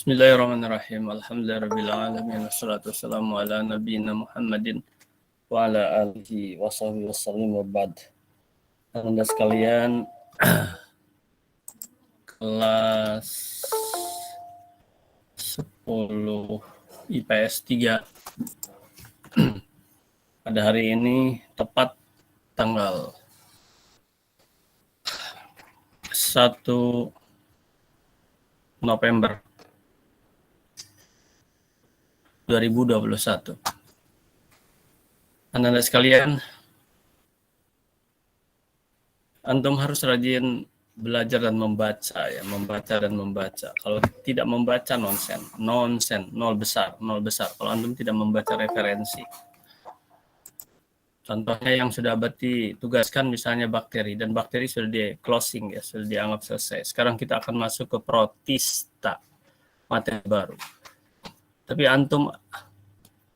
Bismillahirrahmanirrahim. Alhamdulillahirrahmanirrahim. Wassalatu wassalamu ala nabiyina Muhammadin wa ala alihi wa sahbihi wasallim wa ba'd. Anda sekalian, kelas 10 IPS 3 pada hari ini tepat tanggal 1 November 2021. Anda sekalian, antum harus rajin belajar dan membaca ya, membaca dan membaca. Kalau tidak membaca nonsen, nol besar. Kalau antum tidak membaca referensi. Contohnya yang sudah Abati tugaskan misalnya bakteri, dan bakteri sudah di closing ya, sudah dianggap selesai. Sekarang kita akan masuk ke protista, materi baru. Tapi antum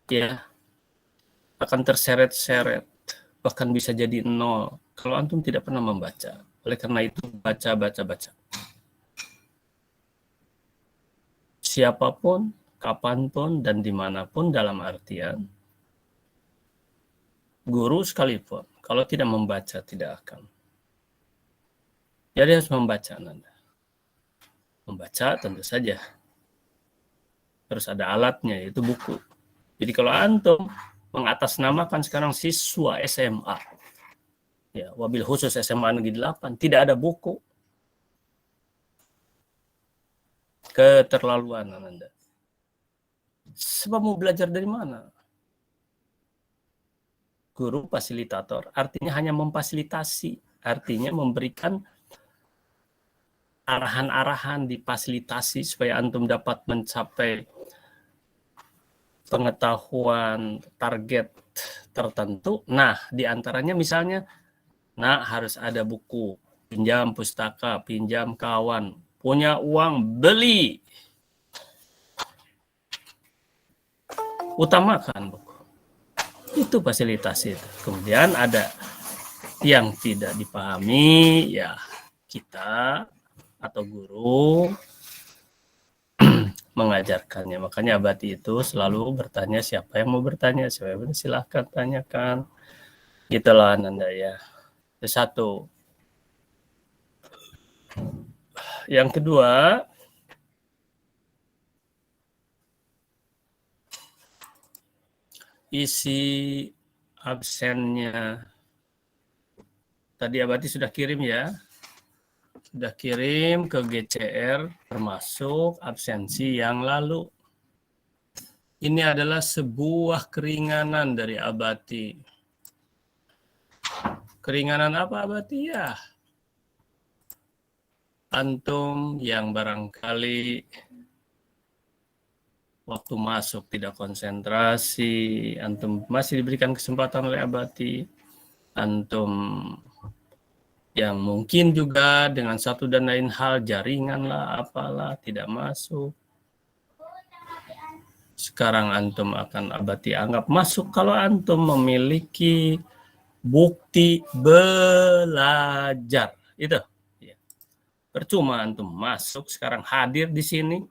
ya akan terseret-seret, bahkan bisa jadi nol kalau antum tidak pernah membaca. Oleh karena itu baca. Siapapun, kapanpun, dan dimanapun, dalam artian guru sekalipun, kalau tidak membaca tidak akan. Jadi harus membaca Anda. Membaca tentu saja terus ada alatnya, yaitu buku. Jadi kalau antum mengatasnamakan sekarang siswa SMA, ya, wabil khusus SMA Negeri 8, tidak ada buku, keterlaluan Anda. Sebab mau belajar dari mana? Guru fasilitator artinya hanya memfasilitasi, artinya memberikan arahan-arahan, difasilitasi supaya antum dapat mencapai pengetahuan target tertentu. Nah, diantaranya misalnya, harus ada buku, pinjam pustaka, pinjam kawan, punya uang beli, utamakan buku. Itu fasilitasi itu. Kemudian ada yang tidak dipahami, ya kita atau guru mengajarkannya. Makanya Abati itu selalu bertanya, siapa yang mau bertanya, silahkan tanyakan. Gitulah Anda ya. Itu satu. Yang kedua, isi absennya. Tadi Abati sudah kirim ya. Sudah kirim ke GCR termasuk absensi yang lalu. Ini adalah sebuah keringanan dari Abati. Keringanan apa Abati ya? Antum yang barangkali waktu masuk tidak konsentrasi, antum masih diberikan kesempatan oleh Abati. Antum yang mungkin juga dengan satu dan lain hal, jaringan lah, apalah, tidak masuk. Sekarang antum akan Abati anggap masuk kalau antum memiliki bukti belajar. Itu. Ya. Percuma antum masuk sekarang hadir di sini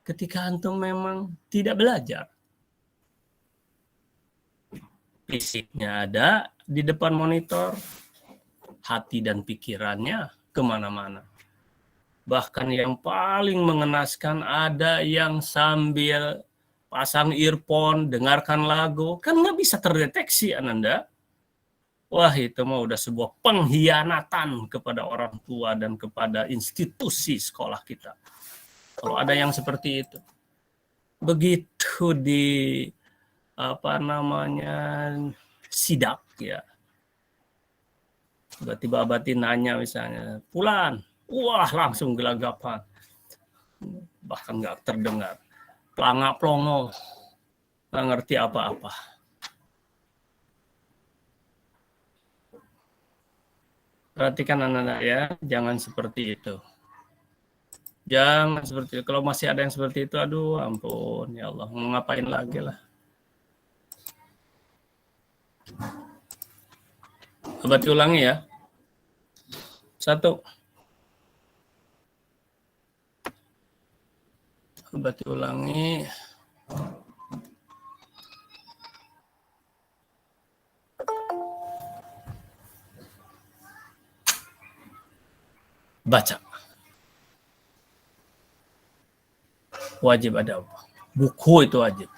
ketika antum memang tidak belajar. Fisiknya ada di depan monitor, hati dan pikirannya kemana-mana. Bahkan yang paling mengenaskan ada yang sambil pasang earphone, dengarkan lagu, kan nggak bisa terdeteksi Ananda. Wah, itu mah udah sebuah pengkhianatan kepada orang tua dan kepada institusi sekolah kita. Kalau ada yang seperti itu. Begitu di sidak ya. Tiba-tiba Abati nanya misalnya, Pulan, wah langsung gelagapan. Bahkan nggak terdengar. Pelangak-pelongo, nggak ngerti apa-apa. Perhatikan anak-anak ya, jangan seperti itu. Jangan seperti itu. Kalau masih ada yang seperti itu, aduh ampun, ya Allah, mau ngapain lagi lah. Abati ulangi ya. 1. Abati ulangi. Baca. Wajib ada buku, itu wajib.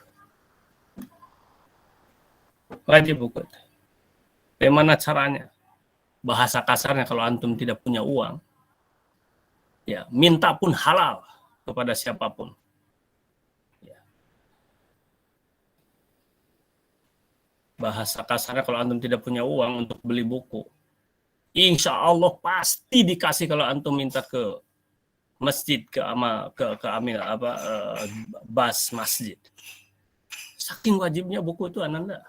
Wajib buku. Bagaimana caranya? Bahasa kasarnya, kalau antum tidak punya uang, ya minta pun halal kepada siapapun. Ya. Bahasa kasarnya, kalau antum tidak punya uang untuk beli buku, insya Allah pasti dikasih kalau antum minta ke masjid, ke bas masjid. Saking wajibnya buku itu, Ananda.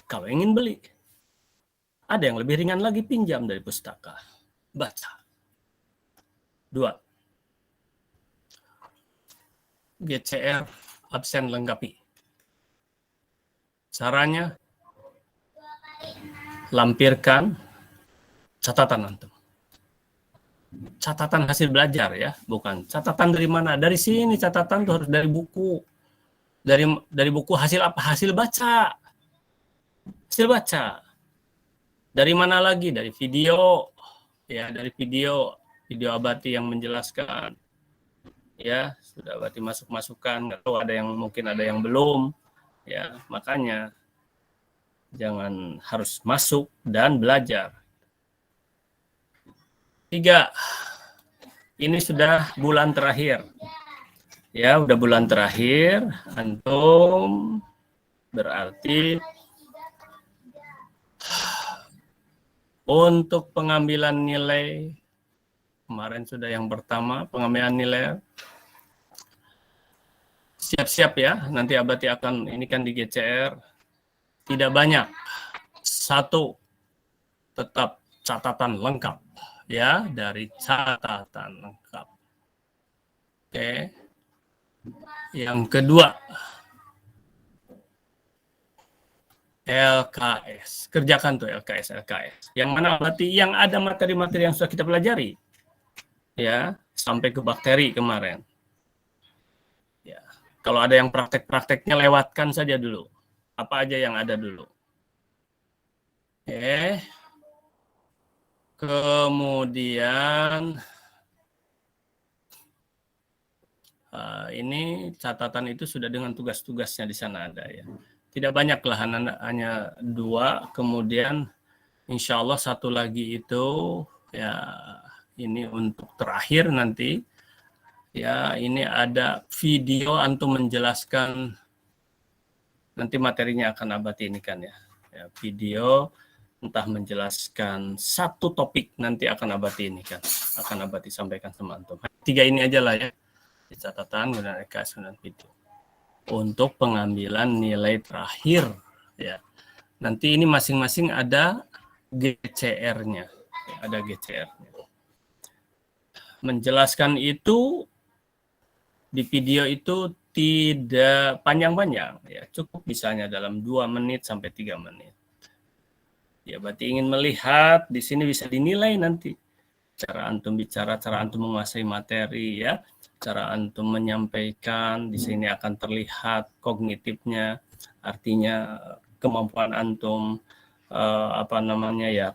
Kalau ingin beli, ada yang lebih ringan lagi, pinjam dari pustaka, baca. 2. GCR absen lengkapi. Caranya, lampirkan catatan antum. Catatan hasil belajar ya, bukan catatan dari mana? Dari sini catatan tuh harus dari buku. Dari buku hasil apa? Hasil baca. Hasil baca. Dari mana lagi? Dari video. Ya, dari video Abati yang menjelaskan. Ya, sudah Abati masuk-masukkan. Nggak tahu, mungkin ada yang belum. Ya, makanya jangan, harus masuk dan belajar. 3. Ini sudah bulan terakhir. Ya, udah bulan terakhir, antum berarti untuk pengambilan nilai, kemarin sudah yang pertama, pengambilan nilai, siap-siap ya, nanti Abati akan, ini kan di GCR, tidak banyak. 1, tetap catatan lengkap. Ya, dari catatan lengkap. Oke. Yang kedua, LKS. Kerjakan tuh LKS. Yang mana berarti yang ada materi-materi yang sudah kita pelajari. Ya, sampai ke bakteri kemarin. Ya. Kalau ada yang praktek-prakteknya, lewatkan saja dulu. Apa aja yang ada dulu. Oke. Kemudian ini catatan itu sudah dengan tugas-tugasnya di sana ada ya. Tidak banyak lah, hanya 2. Kemudian insya Allah 1 lagi itu ya, ini untuk terakhir nanti. Ya, ini ada video antum menjelaskan, nanti materinya akan Abati ini kan ya. Ya, video entah menjelaskan 1 topik, nanti akan Abati ini kan, akan Abati sampaikan sama antum. 3 ini aja lah ya, di catatan, kemudian LKS, dan video. Untuk pengambilan nilai terakhir ya. Nanti ini masing-masing ada GCR-nya. Ada GCR-nya. Menjelaskan itu di video itu tidak panjang-panjang ya, cukup misalnya dalam 2 menit sampai 3 menit. Ya, berarti ingin melihat di sini bisa dinilai nanti cara antum bicara, cara antum menguasai materi ya. Cara antum menyampaikan, di sini akan terlihat kognitifnya, artinya kemampuan antum,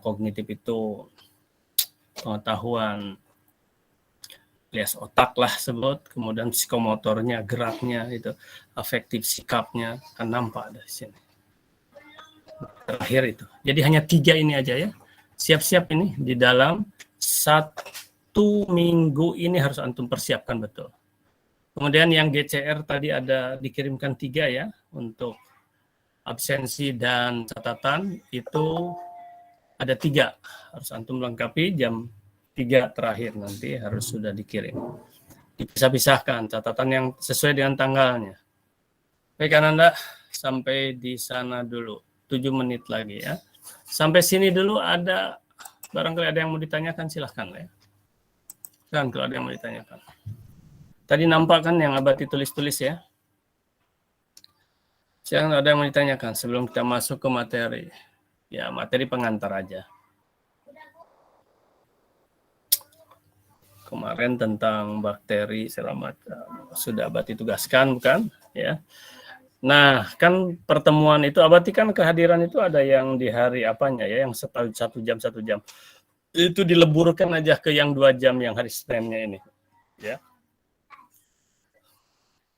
kognitif itu pengetahuan alias otak lah sebut, kemudian psikomotornya, geraknya, itu afektif sikapnya akan nampak dari sini. Terakhir itu. Jadi hanya 3 ini aja ya. Siap-siap ini di dalam 1 minggu ini harus antum persiapkan betul. Kemudian yang GCR tadi ada dikirimkan 3 ya, untuk absensi dan catatan itu ada 3, harus antum lengkapi jam 3 terakhir nanti harus sudah dikirim. Dipisah-pisahkan catatan yang sesuai dengan tanggalnya. Baik Ananda, sampai di sana dulu. 7 menit lagi ya. Sampai sini dulu, ada barangkali ada yang mau ditanyakan, silahkan ya. Dan kalau ada yang mau ditanyakan. Tadi nampak kan yang Abati tulis-tulis ya. Silakan, ada yang mau ditanyakan sebelum kita masuk ke materi. Ya, materi pengantar aja. kemarin tentang bakteri segala macam sudah Abati tugaskan, bukan? Ya. Nah, kan pertemuan itu Abati kan kehadiran itu ada yang di hari apanya ya, yang 1 jam. Itu dileburkan aja ke yang 2 jam yang hari Seninnya ini. Ya.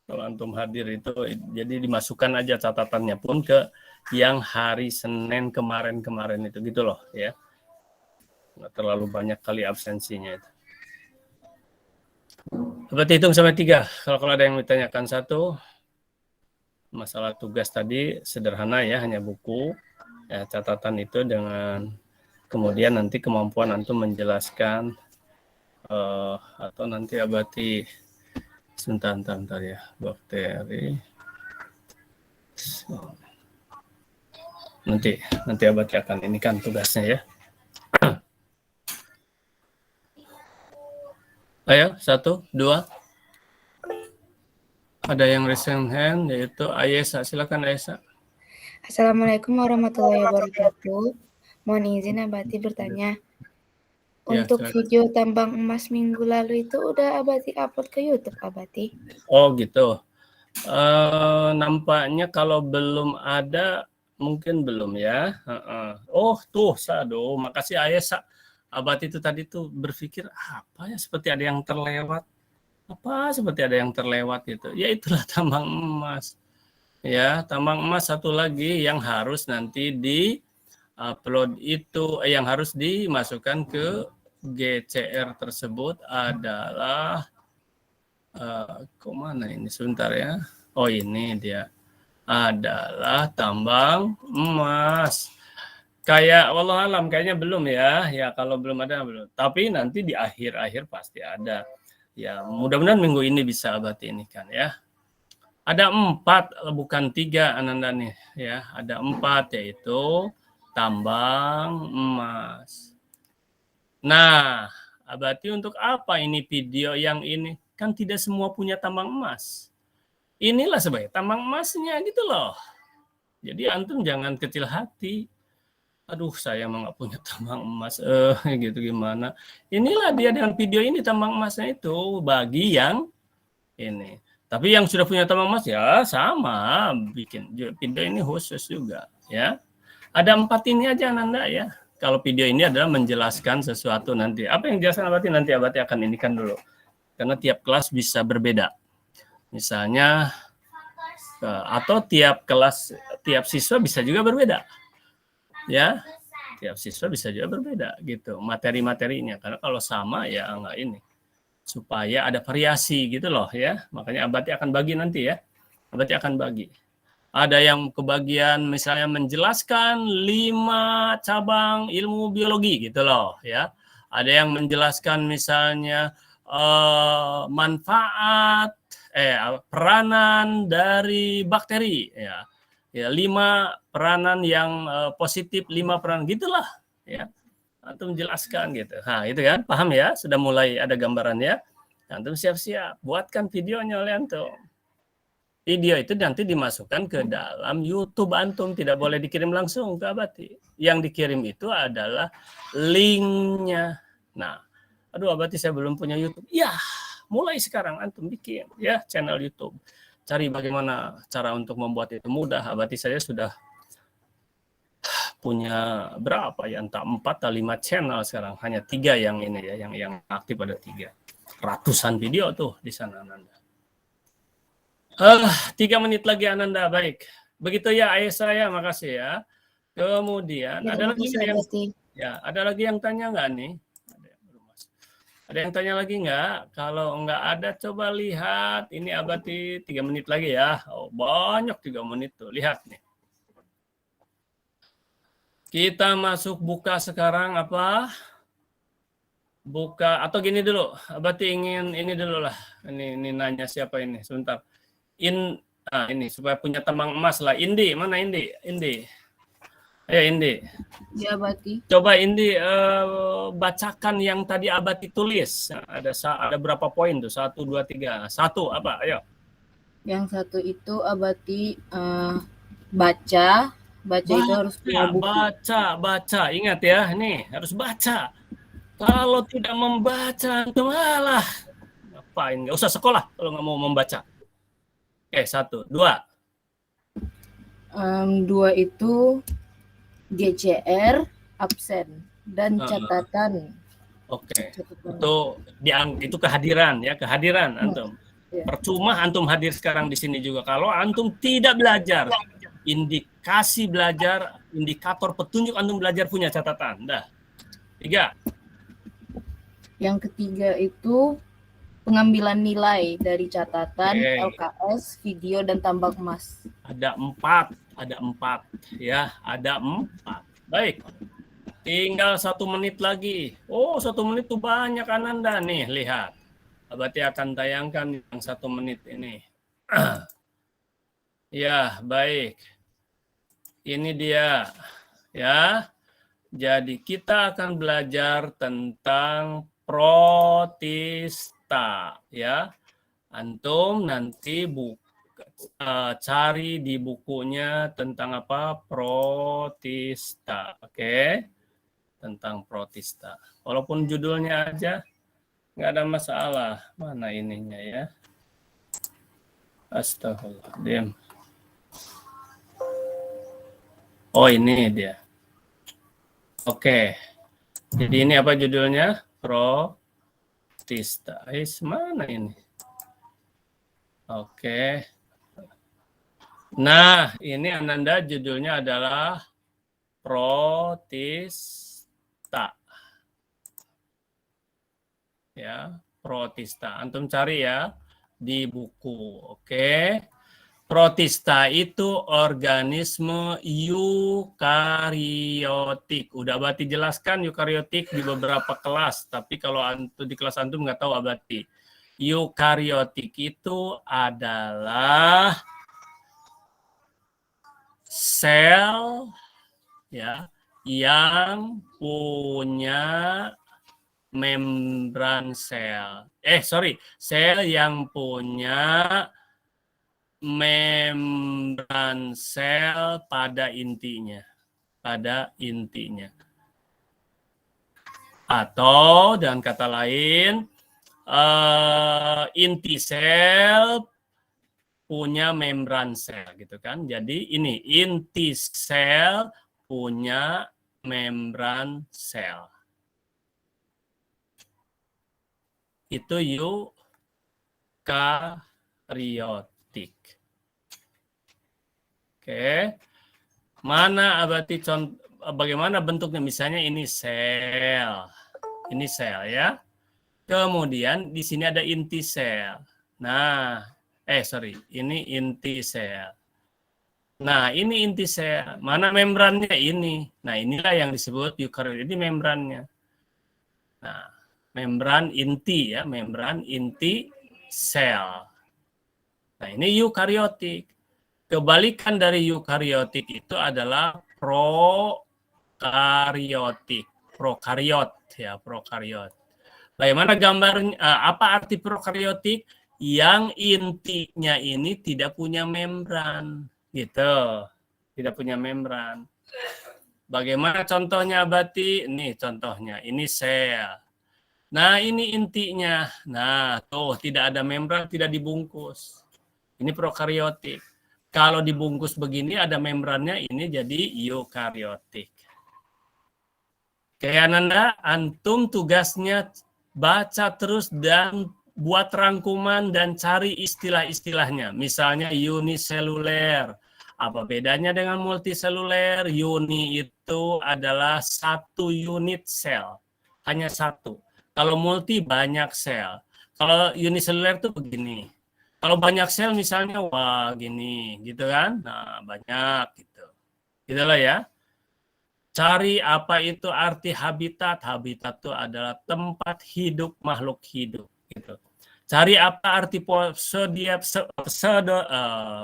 Kalau antum hadir itu jadi dimasukkan aja catatannya pun ke yang hari Senin kemarin itu gitu loh ya. Nggak terlalu banyak kali absensinya itu. Berarti hitung sampai 3. Kalau ada yang ditanyakan 1, masalah tugas tadi sederhana ya, hanya buku, ya, catatan itu dengan kemudian nanti kemampuan antum menjelaskan atau nanti Abati sebentar ya, bakteri. Nanti Abati akan ini kan tugasnya ya. Ayo, 1, 2. Ada yang raise hand, yaitu Ayesa. Silakan Ayesa. Assalamualaikum warahmatullahi wabarakatuh. Mohon izin Abati bertanya. Untuk silakan. video tambang emas minggu lalu itu udah Abati upload ke YouTube, Abati? Oh gitu. Nampaknya kalau belum ada, mungkin belum ya. Oh tuh, Sado. Makasih Ayesa. Abati itu tadi tuh berpikir apa ya, seperti ada yang terlewat. Gitu. Ya itulah tambang emas. Ya, tambang emas satu lagi yang harus nanti di upload itu, yang harus dimasukkan ke GCR tersebut adalah kemana ini sebentar ya. Oh ini dia adalah tambang emas. Kayak wallahualam kayaknya belum ya. Ya kalau belum ada belum. Tapi nanti di akhir-akhir pasti ada. Ya mudah-mudahan minggu ini bisa Abati ini kan ya. Ada 4 bukan 3 Ananda nih ya. Ada 4 yaitu tambang emas. Nah, Abati untuk apa ini video yang ini? Kan tidak semua punya tambang emas. Inilah sebagai tambang emasnya gitu loh. Jadi antum jangan kecil hati. Aduh, saya mah nggak punya tambang emas. Gitu gimana? Inilah dia dengan video ini tambang emasnya itu bagi yang ini. Tapi yang sudah punya tambang emas ya sama bikin video ini khusus juga ya. Ada 4 ini aja Nanda ya. Kalau video ini adalah menjelaskan sesuatu nanti. Apa yang dijelaskan nanti Abati akan indikan dulu. Karena tiap kelas bisa berbeda. Misalnya atau tiap kelas, tiap siswa bisa juga berbeda. Ya, tiap siswa bisa juga berbeda gitu materi-materinya. Karena kalau sama ya enggak ini. Supaya ada variasi gitu loh ya. Makanya Abati akan bagi nanti ya. Abati akan bagi. Ada yang kebagian misalnya menjelaskan 5 cabang ilmu biologi gitu loh ya. Ada yang menjelaskan misalnya manfaat peranan dari bakteri ya. Ya 5 peranan yang positif, 5 peranan gitulah ya. Antum menjelaskan gitu. Nah, itu kan paham ya? Sudah mulai ada gambarannya. Antum siap-siap buatkan videonya oleh antum. Video itu nanti dimasukkan ke dalam YouTube antum, tidak boleh dikirim langsung ke Abati. Yang dikirim itu adalah linknya. Nah, aduh Abati saya belum punya YouTube. Ya, mulai sekarang antum bikin ya channel YouTube. Cari bagaimana cara untuk membuat itu mudah. Abati saya sudah punya berapa ya, entah 4 atau 5 channel sekarang. Hanya 3 yang ini ya, yang aktif ada 3. Ratusan video tuh di sana Ananda. 3 menit lagi Ananda, baik. Begitu ya ayah saya, makasih ya. Kemudian Ya, ada lagi yang tanya nggak nih? Ada yang tanya lagi nggak? Kalau nggak ada coba lihat. Ini Abati 3 menit lagi ya. Oh, banyak 3 menit tuh. Lihat nih. Kita masuk buka sekarang apa? Buka atau gini dulu. Abati ingin ini dulu lah. Ini nanya siapa ini? Sebentar. Ini supaya punya tambang emas lah. Indi, mana Indi? Ayo Indi. Ya Abati. Coba Indi bacakan yang tadi Abati tulis. Ada berapa poin tuh? 1, 2, 3. 1 apa? Ayo. Yang 1 itu Abati baca itu harus punya buku. Baca. Ingat ya, nih harus baca. Kalau tidak membaca, antum alah. Ngapain? Nggak usah sekolah kalau nggak mau membaca. Oke, 1. 2. 2 itu GCR, absen, dan catatan. Oke. Catatan. Itu kehadiran ya, kehadiran antum. Ya. Percuma antum hadir sekarang di sini juga kalau antum tidak belajar. Indikasi belajar, indikator petunjuk antum belajar punya catatan. Dah. 3. Yang ketiga itu pengambilan nilai dari catatan, Oke. LKS, video, dan tambang emas. Ada 4 ya, ada 4. Baik. Tinggal 1 menit lagi. Oh, 1 menit tuh banyak Ananda nih, lihat. Abati akan tayangkan yang 1 menit ini. Ya, baik. Ini dia. Ya. Jadi kita akan belajar tentang protista, ya. Antum nanti cari di bukunya tentang apa? Protista, oke? Tentang protista. Walaupun judulnya aja nggak ada masalah. Mana ininya ya? Astagfirullahaladzim. Oh, ini dia. Oke. Jadi ini apa judulnya? Protista. Mana ini? Oke. Nah, ini Ananda judulnya adalah protista. Ya, protista. Antum cari ya di buku. Oke. Protista itu organisme eukariotik. Udah Abati jelaskan eukariotik di beberapa kelas, tapi kalau antum di kelas antum nggak tahu Abati. Eukariotik itu adalah sel ya yang punya membran sel. Sel yang punya membran sel pada intinya. Atau dengan kata lain, inti sel punya membran sel gitu kan. Jadi ini inti sel punya membran sel. Itu eukariotik. Oke. Mana Abati contoh bagaimana bentuknya? Misalnya ini sel. Ini sel ya. Kemudian di sini ada inti sel. Nah, ini inti sel. Nah, ini inti sel. Mana membrannya ini? Nah, inilah yang disebut eukariotik. Ini membrannya. Nah, membran inti ya, membran inti sel. Nah, ini eukariotik. Kebalikan dari eukariotik itu adalah prokariotik. Prokariot ya, prokariot. Bagaimana gambarnya? Apa arti prokariotik? Yang intinya ini tidak punya membran, gitu. Tidak punya membran. Bagaimana contohnya Abati? Ini contohnya, ini sel. Nah, ini intinya. Nah, tuh tidak ada membran, tidak dibungkus. Ini prokariotik. Kalau dibungkus begini ada membrannya, ini jadi eukariotik. Oke, Ananda, antum tugasnya baca terus dan buat rangkuman dan cari istilah-istilahnya. Misalnya uniseluler. Apa bedanya dengan multiseluler? Uni itu adalah 1 unit sel. Hanya 1. Kalau multi banyak sel. Kalau uniseluler itu begini. Kalau banyak sel misalnya wah gini, gitu kan? Nah, banyak gitu. Gitulah ya. Cari apa itu arti habitat. Habitat itu adalah tempat hidup makhluk hidup gitu. Cari apa arti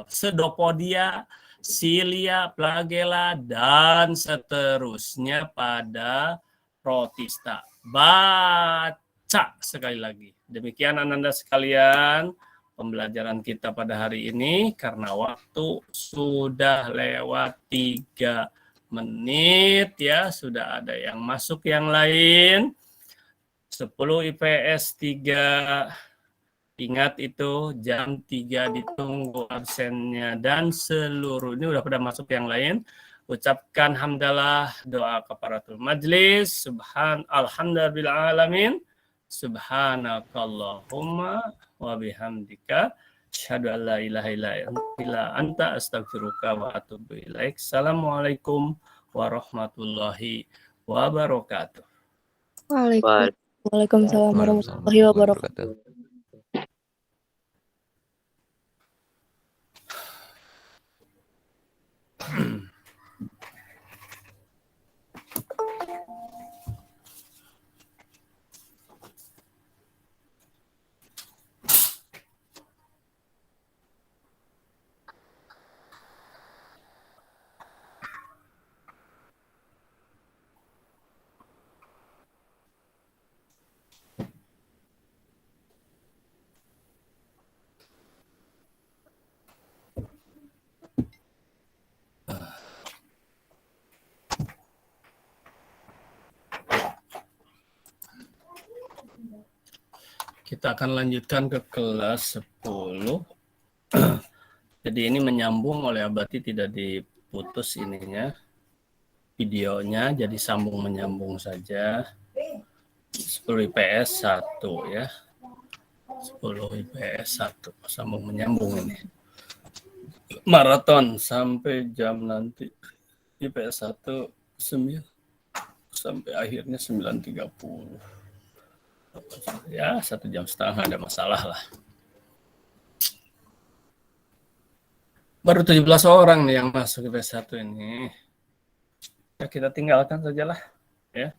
pseudopodia, silia, flagella dan seterusnya pada protista. Baca sekali lagi. Demikian Ananda sekalian pembelajaran kita pada hari ini karena waktu sudah lewat 3 menit ya, sudah ada yang masuk yang lain. 10 IPS 3. Ingat itu jam 3 ditunggu absennya dan seluruh ini udah pada masuk yang lain. Ucapkan hamdalah, doa kafaratul majlis, alhamdulillah alamin, subhanakallahumma wa bihamdika asyhadu an la ilaha illa anta astaghfiruka wa atubu ilaik. Assalamualaikum warahmatullahi wabarakatuh. Waalaikumsalam warahmatullahi wabarakatuh. Kita akan lanjutkan ke kelas 10. Jadi ini menyambung oleh Abati, tidak diputus ininya, videonya, jadi sambung menyambung saja. 10 IPS 1 ya. 10 IPS 1, sambung menyambung ini. Maraton sampai jam nanti. IPS 1 9 sampai akhirnya 9.30. Ya, 1,5 jam ada masalah lah. Baru 17 orang nih yang masuk ke IPS 1 ini. Ya, kita tinggalkan sajalah. Ya.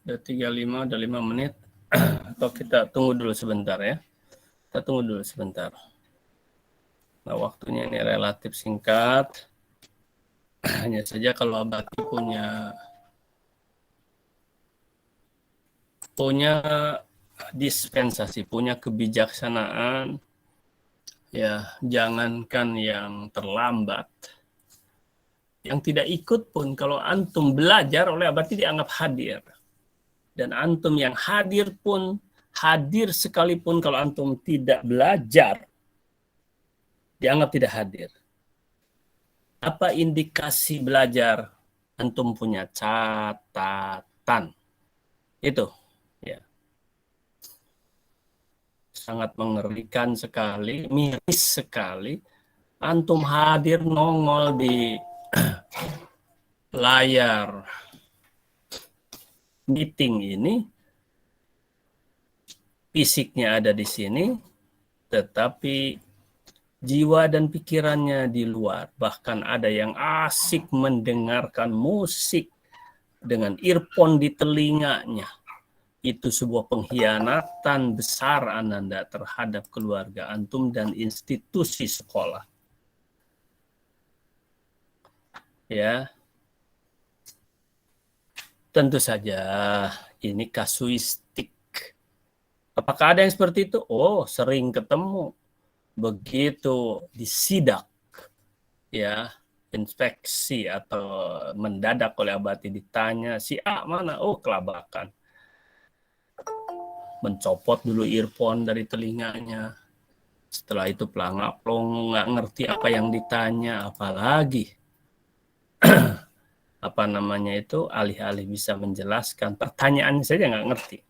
Udah 35, udah 5 menit. Atau kita tunggu dulu sebentar ya. Kita tunggu dulu sebentar. Nah, waktunya ini relatif singkat. Hanya saja kalau Abati punya dispensasi, punya kebijaksanaan, ya jangankan yang terlambat, yang tidak ikut pun kalau antum belajar oleh Abati dianggap hadir, dan antum yang hadir pun hadir sekalipun kalau antum tidak belajar dianggap tidak hadir. Apa indikasi belajar? Antum punya catatan. Itu ya. Sangat mengerikan sekali, miris sekali. Antum hadir nongol di layar meeting ini, fisiknya ada di sini, tetapi jiwa dan pikirannya di luar. Bahkan ada yang asik mendengarkan musik dengan earphone di telinganya. Itu sebuah pengkhianatan besar Ananda terhadap keluarga antum dan institusi sekolah. Ya. Tentu saja ini kasuistik. Apakah ada yang seperti itu? Oh, sering ketemu. Begitu disidak, ya, inspeksi atau mendadak oleh Abati ditanya, si A mana? Oh, kelabakan. Mencopot dulu earphone dari telinganya. Setelah itu pelangak-pelongo, nggak ngerti apa yang ditanya, apalagi apa namanya itu, alih-alih bisa menjelaskan pertanyaannya saja nggak ngerti.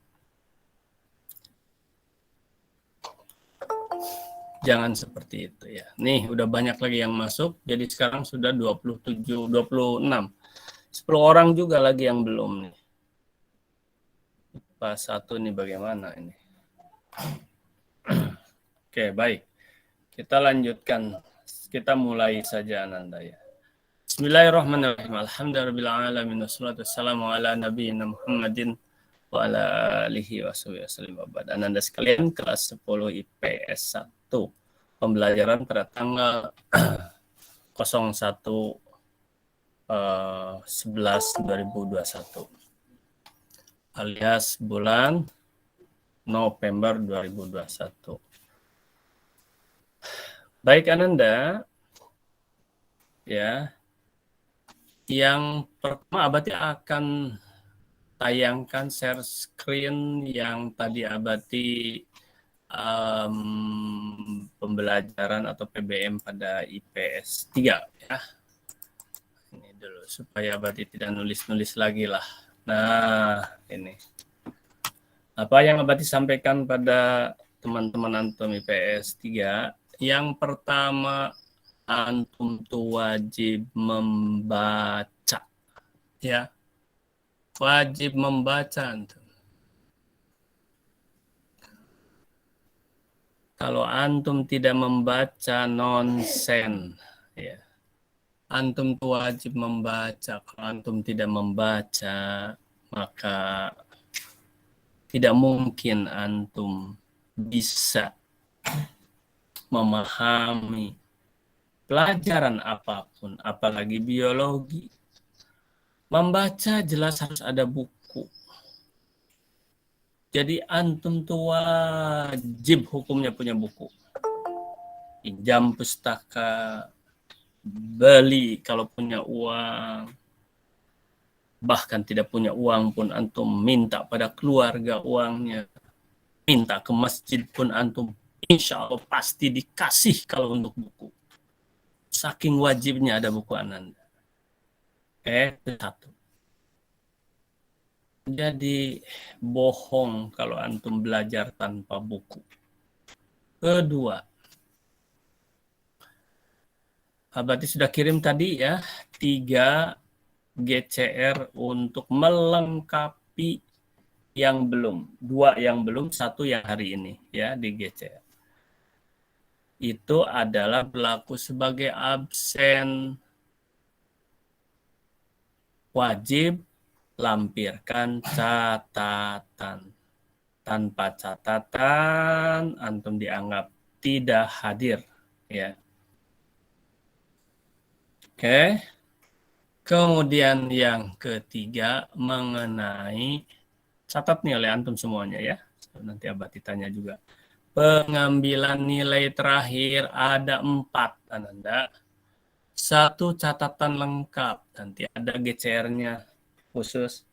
Jangan seperti itu ya. Nih, udah banyak lagi yang masuk. Jadi sekarang sudah 26. 10 orang juga lagi yang belum nih. Pas 1 nih bagaimana ini? Oke, baik. Kita lanjutkan. Kita mulai saja Ananda ya. Bismillahirrahmanirrahim. Alhamdulillahirabbil wassalatu wassalamu ala nabiyina Muhammadin wa ala alihi wasallam. Ananda sekalian, kelas 10 IPS 1. Pembelajaran pada tanggal 01/11/2021 alias bulan November 2021. Baik Ananda, ya, yang pertama Abati akan tayangkan share screen yang tadi Abati pembelajaran atau PBM pada IPS 3 ya. Ini dulu supaya Abati tidak nulis-nulis lagi lah. Nah, ini. Apa yang Abati sampaikan pada teman-teman antum IPS 3, yang pertama antum tuh wajib membaca ya. Wajib membaca antum. Kalau antum tidak membaca nonsen ya. Antum tuh wajib membaca. Kalau antum tidak membaca, maka tidak mungkin antum bisa memahami pelajaran apapun, apalagi biologi. Membaca jelas harus ada buku. Jadi antum tuh wajib hukumnya punya buku. Pinjam pustaka, beli kalau punya uang. Bahkan tidak punya uang pun antum minta pada keluarga uangnya. Minta ke masjid pun antum insya Allah pasti dikasih kalau untuk buku. Saking wajibnya ada buku Ananda. Satu. Jadi bohong kalau antum belajar tanpa buku. Kedua, Abati sudah kirim tadi ya 3 GCR untuk melengkapi yang belum. 2 yang belum, 1 yang hari ini ya di GCR. Itu adalah berlaku sebagai absen. Wajib lampirkan catatan. Tanpa catatan antum dianggap tidak hadir ya. Oke. Kemudian yang ketiga mengenai, catat nih oleh antum semuanya ya. Nanti Abati tanya juga. Pengambilan nilai terakhir ada 4 Ananda. 1 catatan lengkap, nanti ada GCR-nya khusus.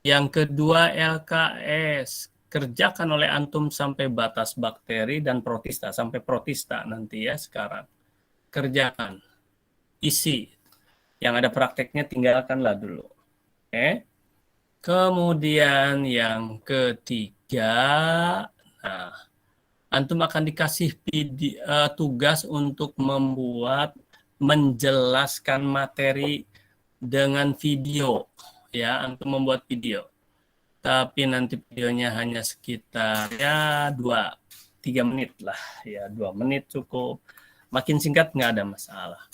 Yang kedua LKS, kerjakan oleh antum sampai batas bakteri dan protista, sampai protista nanti ya sekarang. Kerjakan, isi. Yang ada prakteknya tinggalkanlah dulu. Oke. Kemudian yang ketiga, nah, antum akan dikasih tugas untuk menjelaskan materi dengan video ya, antum membuat video, tapi nanti videonya hanya sekitar ya 2-3 menit lah ya, 2 menit cukup, makin singkat nggak ada masalah.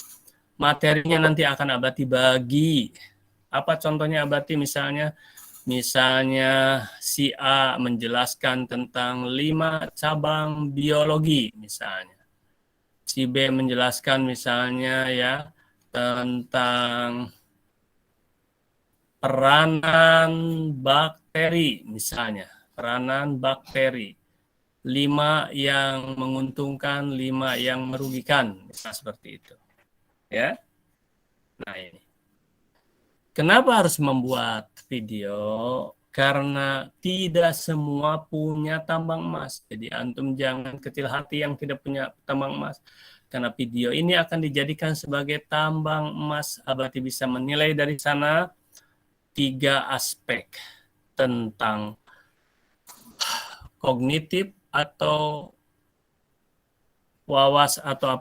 Materinya nanti akan Abati bagi. Apa contohnya Abati? Misalnya si A menjelaskan tentang 5 cabang biologi misalnya. Si B menjelaskan misalnya ya tentang peranan bakteri misalnya. Peranan bakteri. 5 yang menguntungkan, 5 yang merugikan. Misalnya seperti itu. Ya. Nah ini. Kenapa harus membuat video? Karena tidak semua punya tambang emas. Jadi antum jangan kecil hati yang tidak punya tambang emas. Karena video ini akan dijadikan sebagai tambang emas. Abati bisa menilai dari sana 3 aspek tentang kognitif atau wawas atau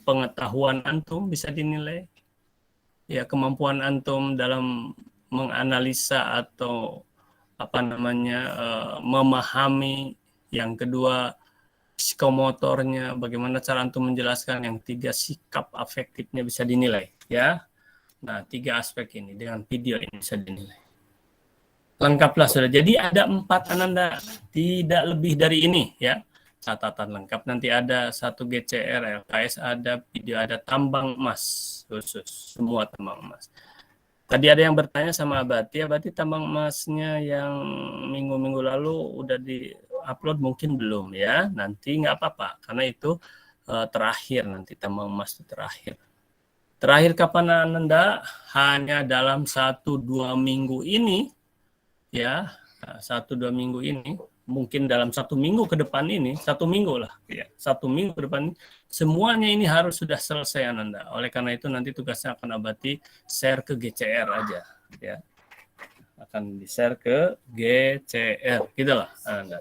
pengetahuan antum bisa dinilai. Ya, kemampuan antum dalam menganalisa atau memahami. Yang kedua, psikomotornya, bagaimana cara antum menjelaskan. Yang 3, sikap afektifnya bisa dinilai ya. Nah, 3 aspek ini dengan video ini bisa dinilai. Lengkaplah sudah. Jadi ada 4 Ananda, tidak lebih dari ini ya. Catatan lengkap nanti ada 1 GCR, LKS ada, video ada, tambang emas khusus, semua tambang emas. Tadi ada yang bertanya sama Abati tambang emasnya yang minggu-minggu lalu udah di-upload mungkin belum ya. Nanti nggak apa-apa, karena itu terakhir, nanti tambang emas itu terakhir. Terakhir kapan Ananda? Hanya dalam 1-2 minggu ini ya 1-2 minggu ini, mungkin dalam 1 minggu ke depan ini, 1 minggu lah, ya 1 minggu ke depan, semuanya ini harus sudah selesai Ananda. Oleh karena itu nanti tugasnya akan Abati share ke GCR aja, ya. Akan di-share ke GCR, gitulah Ananda.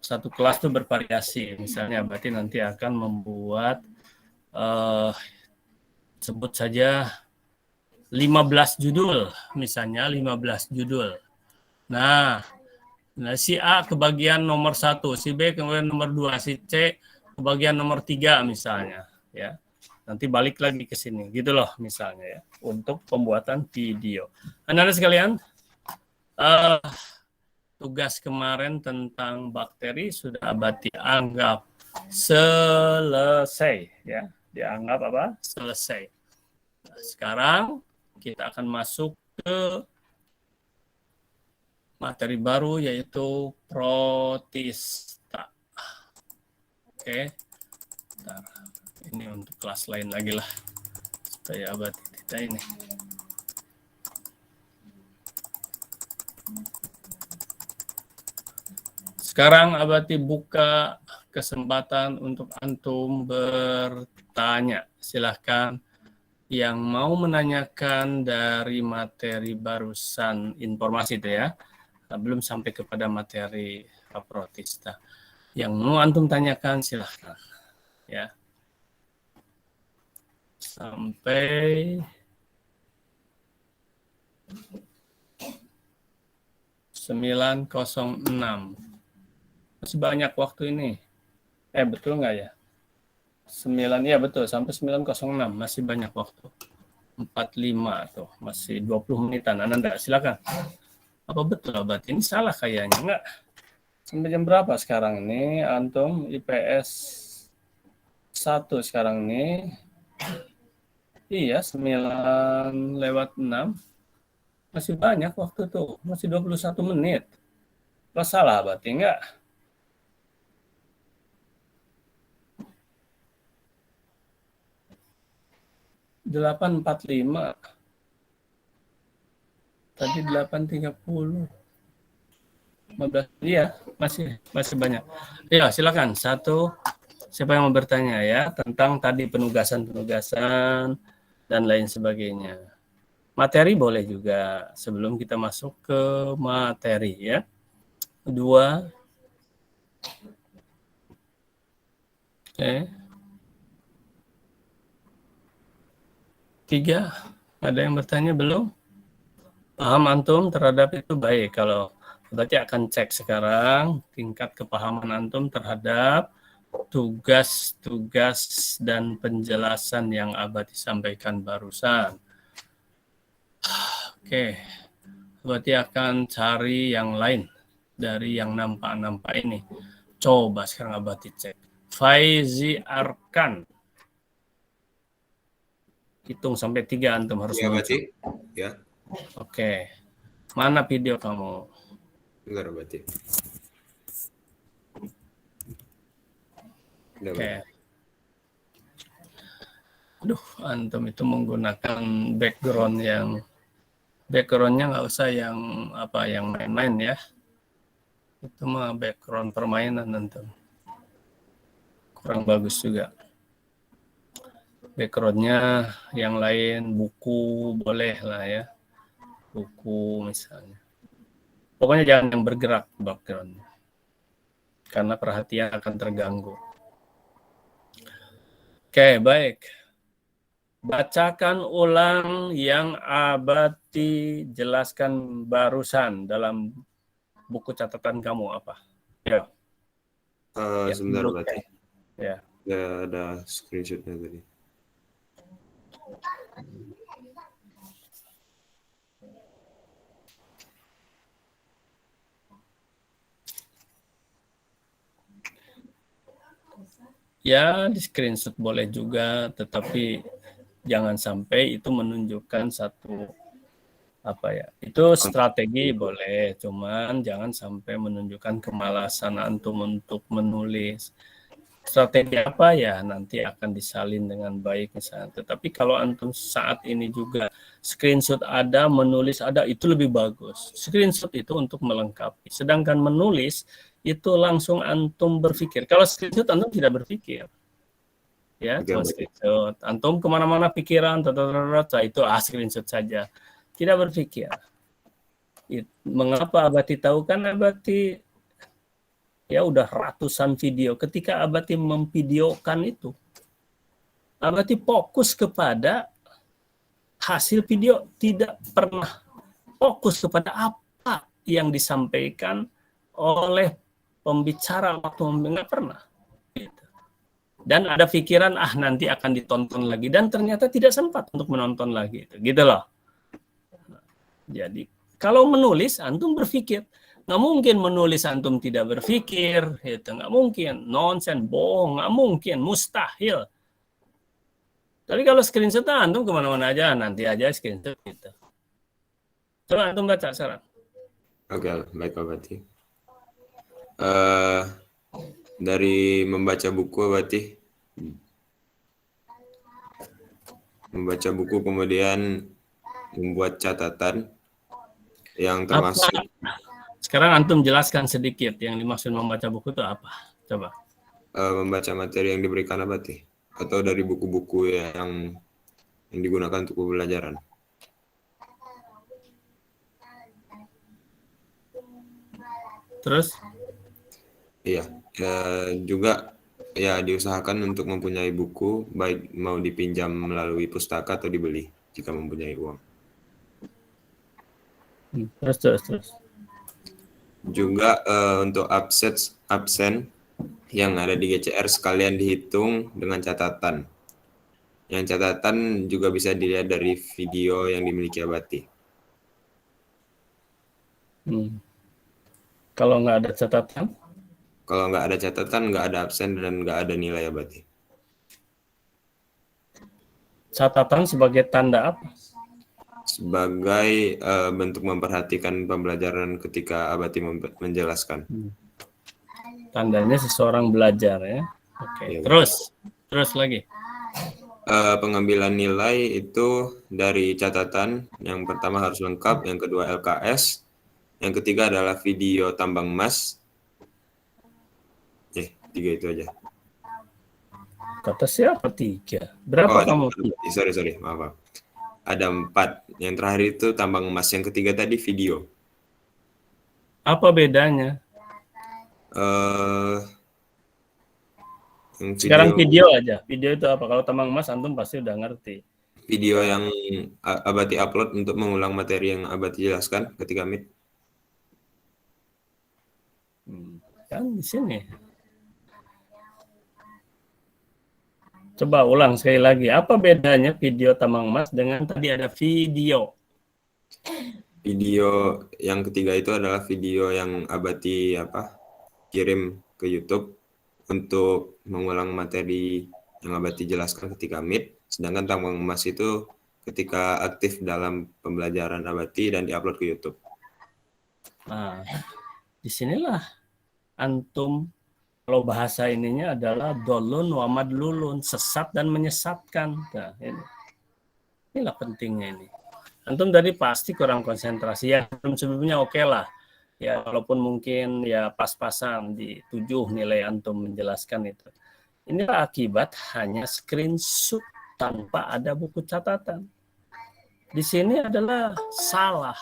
Satu kelas itu bervariasi, misalnya Abati nanti akan membuat sebut saja 15 judul, misalnya 15 judul. Nah, si A kebagian nomor 1, si B kebagian nomor 2, si C kebagian nomor 3 misalnya, ya. Nanti balik lagi ke sini, gitu loh misalnya ya, untuk pembuatan video. Anak-anak sekalian, tugas kemarin tentang bakteri sudah Abati anggap selesai, ya. Dianggap apa? Selesai. Nah, sekarang kita akan masuk ke materi baru yaitu protista. Oke. Bentar. Ini untuk kelas lain lagi lah. Supaya Abati tidak ini. Sekarang Abati buka kesempatan untuk antum bertanya. Silahkan yang mau menanyakan dari materi barusan informasi itu ya. Belum sampai kepada materi protista. Yang mau antum tanyakan silahkan. Ya. Sampai 9:06. Masih banyak waktu ini. Betul nggak ya? 9, ya betul, sampai 9:06 masih banyak waktu. 45 tuh, masih 20 menitan. Ananda, silakan. Apa betul Abati? Ini salah kayaknya, enggak? Sampai jam berapa sekarang ini? Antum IPS 1 sekarang ini. Iya, 9:06. Masih banyak waktu tuh, masih 21 menit. Apa salah Abati? Enggak? Delapan 45. Tadi 8:30. 15. Iya, masih banyak. Ya, silakan. Satu, siapa yang mau bertanya ya tentang tadi penugasan-penugasan dan lain sebagainya. Materi boleh juga sebelum kita masuk ke materi ya. 2. Oke. 3, ada yang bertanya belum? Paham antum terhadap itu baik. Kalau berarti akan cek sekarang tingkat kepahaman antum terhadap tugas-tugas dan penjelasan yang Abati sampaikan barusan. Oke, Abati akan cari yang lain dari yang nampak-nampak ini. Coba sekarang Abati cek. Faizi Arkan. Hitung sampai 3 antum harus muncul. Ya. Oke. Mana video kamu? Bentar, Bati. Oke. Aduh, antum itu menggunakan backgroundnya nggak usah yang main-main ya. Itu mah background permainan antum. Kurang bagus juga. Backgroundnya yang lain, buku boleh lah ya. Buku misalnya. Pokoknya jangan yang bergerak backgroundnya. Karena perhatian akan terganggu. Oke, baik. Bacakan ulang yang Abati jelaskan barusan dalam buku catatan kamu apa? Ya. Sebentar, Bati. Ya. Ada screenshotnya tadi. Ya, di screenshot boleh juga, tetapi jangan sampai itu menunjukkan satu itu strategi boleh, cuman jangan sampai menunjukkan kemalasan antum untuk menulis. strategi apa ya nanti akan disalin dengan baik misalnya. Tetapi kalau antum saat ini juga screenshot ada, menulis ada, itu lebih bagus. Screenshot itu untuk melengkapi. Sedangkan menulis itu langsung antum berpikir. Kalau screenshot antum tidak berpikir. Ya, Oke, cuma baik. screenshot. Antum kemana-mana pikiran, itu screenshot saja. Tidak berpikir. Mengapa Abati tahu? Kan Abati ya udah ratusan video. Ketika Abati memvideokan itu, Abati fokus kepada hasil video, tidak pernah fokus kepada apa yang disampaikan oleh pembicara waktu nggak pernah. Gitu. Dan ada pikiran nanti akan ditonton lagi, dan ternyata tidak sempat untuk menonton lagi. Gitu loh. Jadi kalau menulis antum berpikir. Nggak mungkin menulis antum tidak berpikir, itu nggak mungkin, nonsen, bohong, nggak mungkin, mustahil. Tapi kalau screenshot antum kemana-mana aja, nanti aja screenshot gitu. Coba antum baca sekarang. Oke, baik Abati. Dari membaca buku Abati, membaca buku kemudian membuat catatan yang termasuk. Sekarang antum jelaskan sedikit yang dimaksud membaca buku itu apa? Coba. Membaca materi yang diberikan Abati atau dari buku-buku yang digunakan untuk pembelajaran. Terus? Iya, juga ya diusahakan untuk mempunyai buku, baik mau dipinjam melalui pustaka atau dibeli jika mempunyai uang. Terus. Juga untuk absen yang ada di GCR sekalian dihitung dengan catatan. Yang catatan juga bisa dilihat dari video yang dimiliki Abati. Kalau nggak ada catatan? Kalau nggak ada catatan, nggak ada absen dan nggak ada nilai Abati. Catatan sebagai tanda apa? Sebagai bentuk memperhatikan pembelajaran ketika Abati menjelaskan. Tandanya seseorang belajar ya. Oke. Ya. Terus lagi. Pengambilan nilai itu dari catatan. Yang pertama harus lengkap, yang kedua LKS, yang ketiga adalah video tambang emas. 3 itu aja. Kata siapa 3? Berapa kamu? Sorry, maaf. Ada 4. Yang terakhir itu tambang emas. Yang ketiga tadi video. Apa bedanya? Sekarang video aja. Video itu apa? Kalau tambang emas antum pasti udah ngerti. Video yang Abati upload untuk mengulang materi yang Abati jelaskan ketika meet. Kan di sini. Coba ulang sekali lagi. Apa bedanya video tambang emas dengan tadi ada video? Video yang ketiga itu adalah video yang Abati kirim ke YouTube untuk mengulang materi yang Abati jelaskan ketika meet. Sedangkan tambang emas itu ketika aktif dalam pembelajaran Abati dan diupload ke YouTube. Nah, disinilah antum, kalau bahasa ininya adalah dolun wa madlulun, sesat dan menyesatkan. Nah, inilah pentingnya ini. Antum tadi pasti kurang konsentrasi ya. Sebelumnya oke lah. Ya walaupun mungkin ya pas-pasan di 7 nilai antum menjelaskan itu. Inilah akibat hanya screenshot tanpa ada buku catatan. Di sini adalah salah.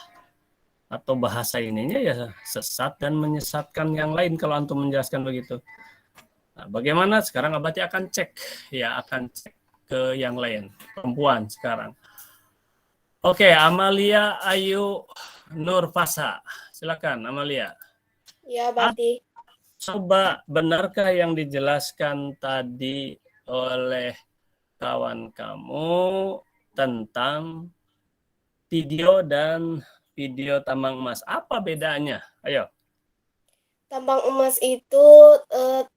Atau bahasa ininya ya sesat dan menyesatkan yang lain kalau antum menjelaskan begitu. Nah, bagaimana sekarang Abati akan cek ke yang lain, perempuan sekarang. Oke, Amalia Ayu Nurfasa, silakan Amalia. Ya, Abati. Coba benarkah yang dijelaskan tadi oleh kawan kamu tentang video dan video tambang emas? Apa bedanya? Ayo. Tambang emas itu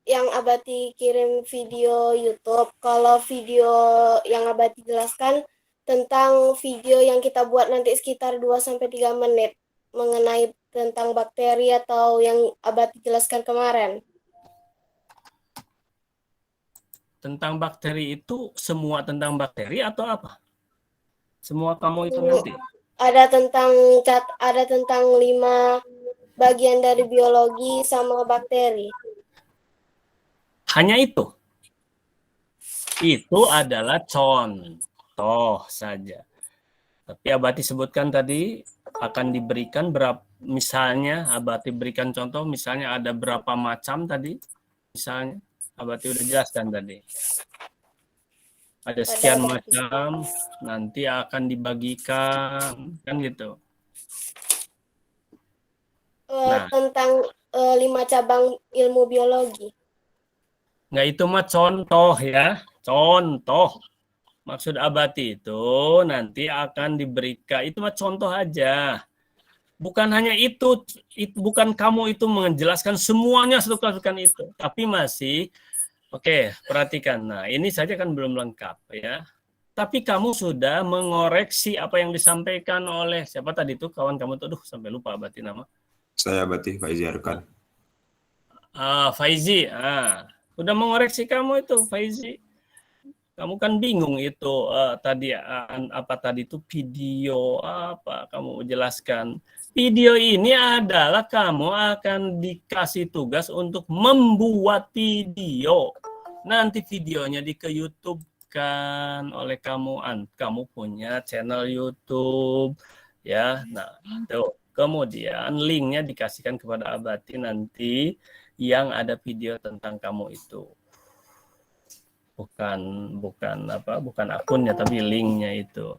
yang Abati kirim video YouTube. Kalau video yang Abati jelaskan tentang video yang kita buat nanti sekitar 2-3 menit mengenai tentang bakteri atau yang Abati jelaskan kemarin. tentang bakteri itu semua tentang bakteri atau apa? Semua kamu itu nanti. Ada tentang 5 bagian dari biologi sama bakteri. Hanya itu. Itu adalah contoh saja. Tapi Abati sebutkan tadi akan diberikan berapa, misalnya Abati berikan contoh, misalnya ada berapa macam tadi, misalnya Abati udah jelaskan tadi. Ada sekian macam, nanti akan dibagikan, kan gitu. Nah. Tentang 5 cabang ilmu biologi. Nggak, itu mah contoh ya, contoh. Maksud Abati itu nanti akan diberikan, itu mah contoh aja. Bukan hanya itu bukan kamu itu menjelaskan semuanya satukan itu, tapi masih oke, perhatikan. Nah, ini saja kan belum lengkap ya. Tapi kamu sudah mengoreksi apa yang disampaikan oleh siapa tadi itu kawan kamu tuh, sampai lupa Abati nama. Saya Abati Faizi Arkan. Faizi, udah mengoreksi kamu itu Faizi. Kamu kan bingung itu tadi apa tadi itu video apa kamu jelaskan. Video ini adalah kamu akan dikasih tugas untuk membuat video. Nanti videonya ke YouTube kan oleh kamu. Kamu punya channel YouTube ya. Nah, tuh. Kemudian linknya dikasihkan kepada Abati nanti yang ada video tentang kamu itu. Bukan akunnya tapi linknya itu.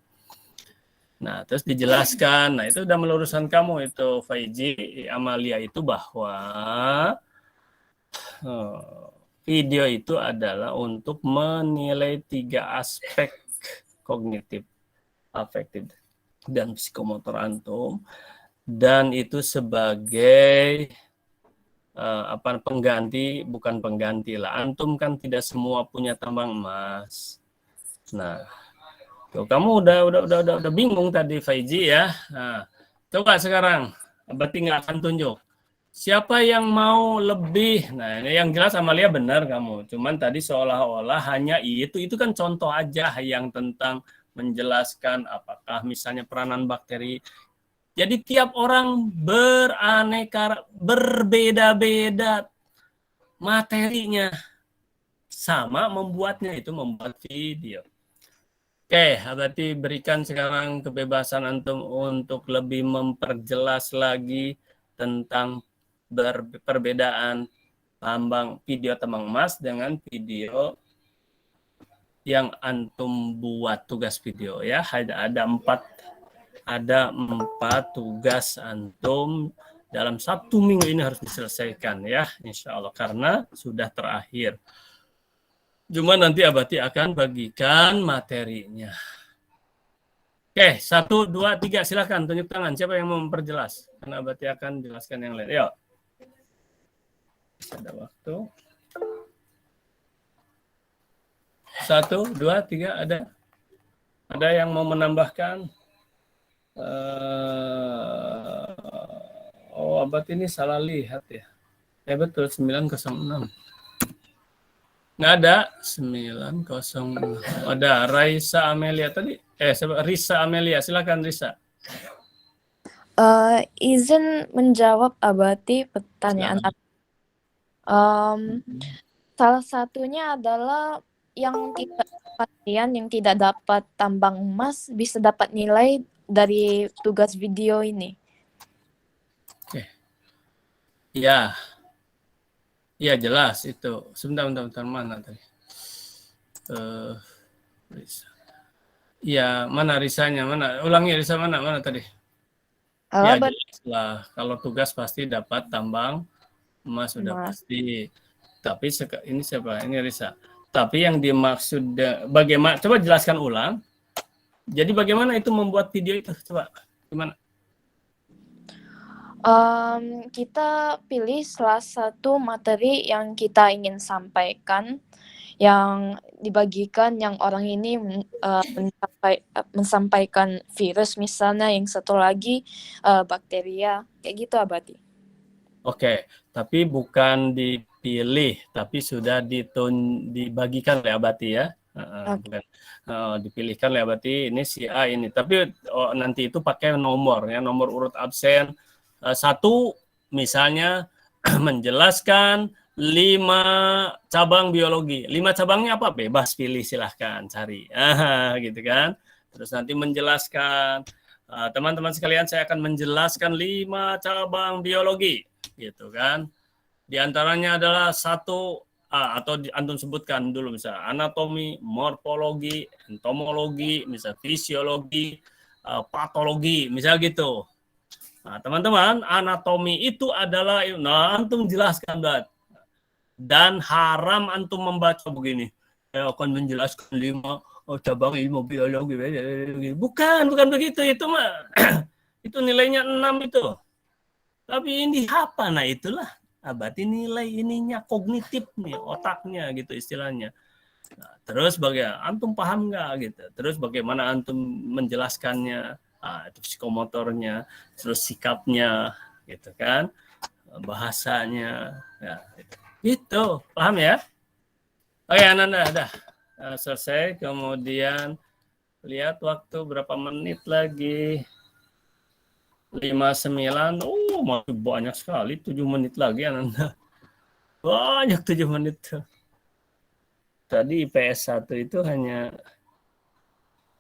Nah, terus dijelaskan. Nah, itu udah meluruskan kamu itu Faizi Amalia itu bahwa video itu adalah untuk menilai 3 aspek kognitif, afektif, dan psikomotor antum, dan itu sebagai pengganti, bukan pengganti lah. Antum kan tidak semua punya tambang emas. Nah, tuh, kamu udah bingung tadi Faizi ya. Nah, coba sekarang Abati nggak akan tunjuk. Siapa yang mau lebih? Nah, ini yang jelas Amalia benar kamu. Cuman tadi seolah-olah hanya itu kan contoh aja yang tentang menjelaskan apakah misalnya peranan bakteri. Jadi tiap orang beraneka, berbeda-beda materinya. Sama membuatnya, itu membuat video. Oke, berarti berikan sekarang kebebasan antum untuk lebih memperjelas lagi tentang perbedaan video tambang emas dengan video yang antum buat tugas video ya. Ada 4 tugas antum dalam 1 minggu ini harus diselesaikan ya, insya Allah, karena sudah terakhir. Cuma nanti Abati akan bagikan materinya. Oke, 1, 2, 3, silakan tunjuk tangan. Siapa yang mau memperjelas? Karena Abati akan jelaskan yang lain. Yuk. Ada waktu. 1, 2, 3, ada. Ada yang mau menambahkan? Abati ini salah lihat ya. Ya betul, 906. Nggak ada, 906. Ada Raisa Amelia tadi. Risa Amelia, silakan Risa. Izin menjawab Abati pertanyaan. Salah satunya adalah yang tidak dapat tambang emas bisa dapat nilai dari tugas video ini. Oke. Ya. Ya jelas itu. Sebentar mana tadi? Risa. Ya, mana Risanya? Mana? Ulangi Risa mana tadi? Ya jelas lah. Kalau tugas pasti dapat tambang emas sudah pasti. Tapi ini siapa? Ini Risa. Tapi yang dimaksud bagaimana? Coba jelaskan ulang. Jadi bagaimana itu membuat video itu? Coba gimana? Kita pilih salah satu materi yang kita ingin sampaikan, yang dibagikan, yang orang ini mensampaikan virus misalnya, yang satu lagi bakteria, kayak gitu Abati. Oke, tapi bukan pilih, tapi sudah dibagikan oleh Abati ya. Oke. Bukan, dipilihkan oleh Abati ini si A ini. Tapi nanti itu pakai nomor ya, nomor urut absen. Satu misalnya menjelaskan 5 cabang biologi. 5 cabangnya apa? Bebas pilih, silahkan cari. Gitu kan. Terus nanti menjelaskan, teman-teman sekalian, saya akan menjelaskan 5 cabang biologi, gitu kan. Di antaranya adalah satu, atau antum sebutkan dulu misalnya anatomi, morfologi, entomologi, misalnya fisiologi, patologi, misal gitu. Nah, teman-teman, anatomi itu adalah, nah antum jelaskan, dan haram antum membaca begini. Saya akan menjelaskan 5 cabang ilmu biologi. Bukan begitu, itu mah itu nilainya 6 itu. Tapi ini apa? Nah itulah Abati nilai ininya kognitif nih, otaknya gitu istilahnya. Nah, terus bagaimana antum paham nggak gitu? Terus bagaimana antum menjelaskannya? Itu psikomotornya, terus sikapnya, gitu kan? Bahasanya, ya, gitu. Paham ya? Oke, Ananda, dah selesai. Kemudian lihat waktu berapa menit lagi. 59, masih banyak sekali, 7 menit lagi Ananda. Banyak 7 menit. Tadi IPS 1 itu hanya,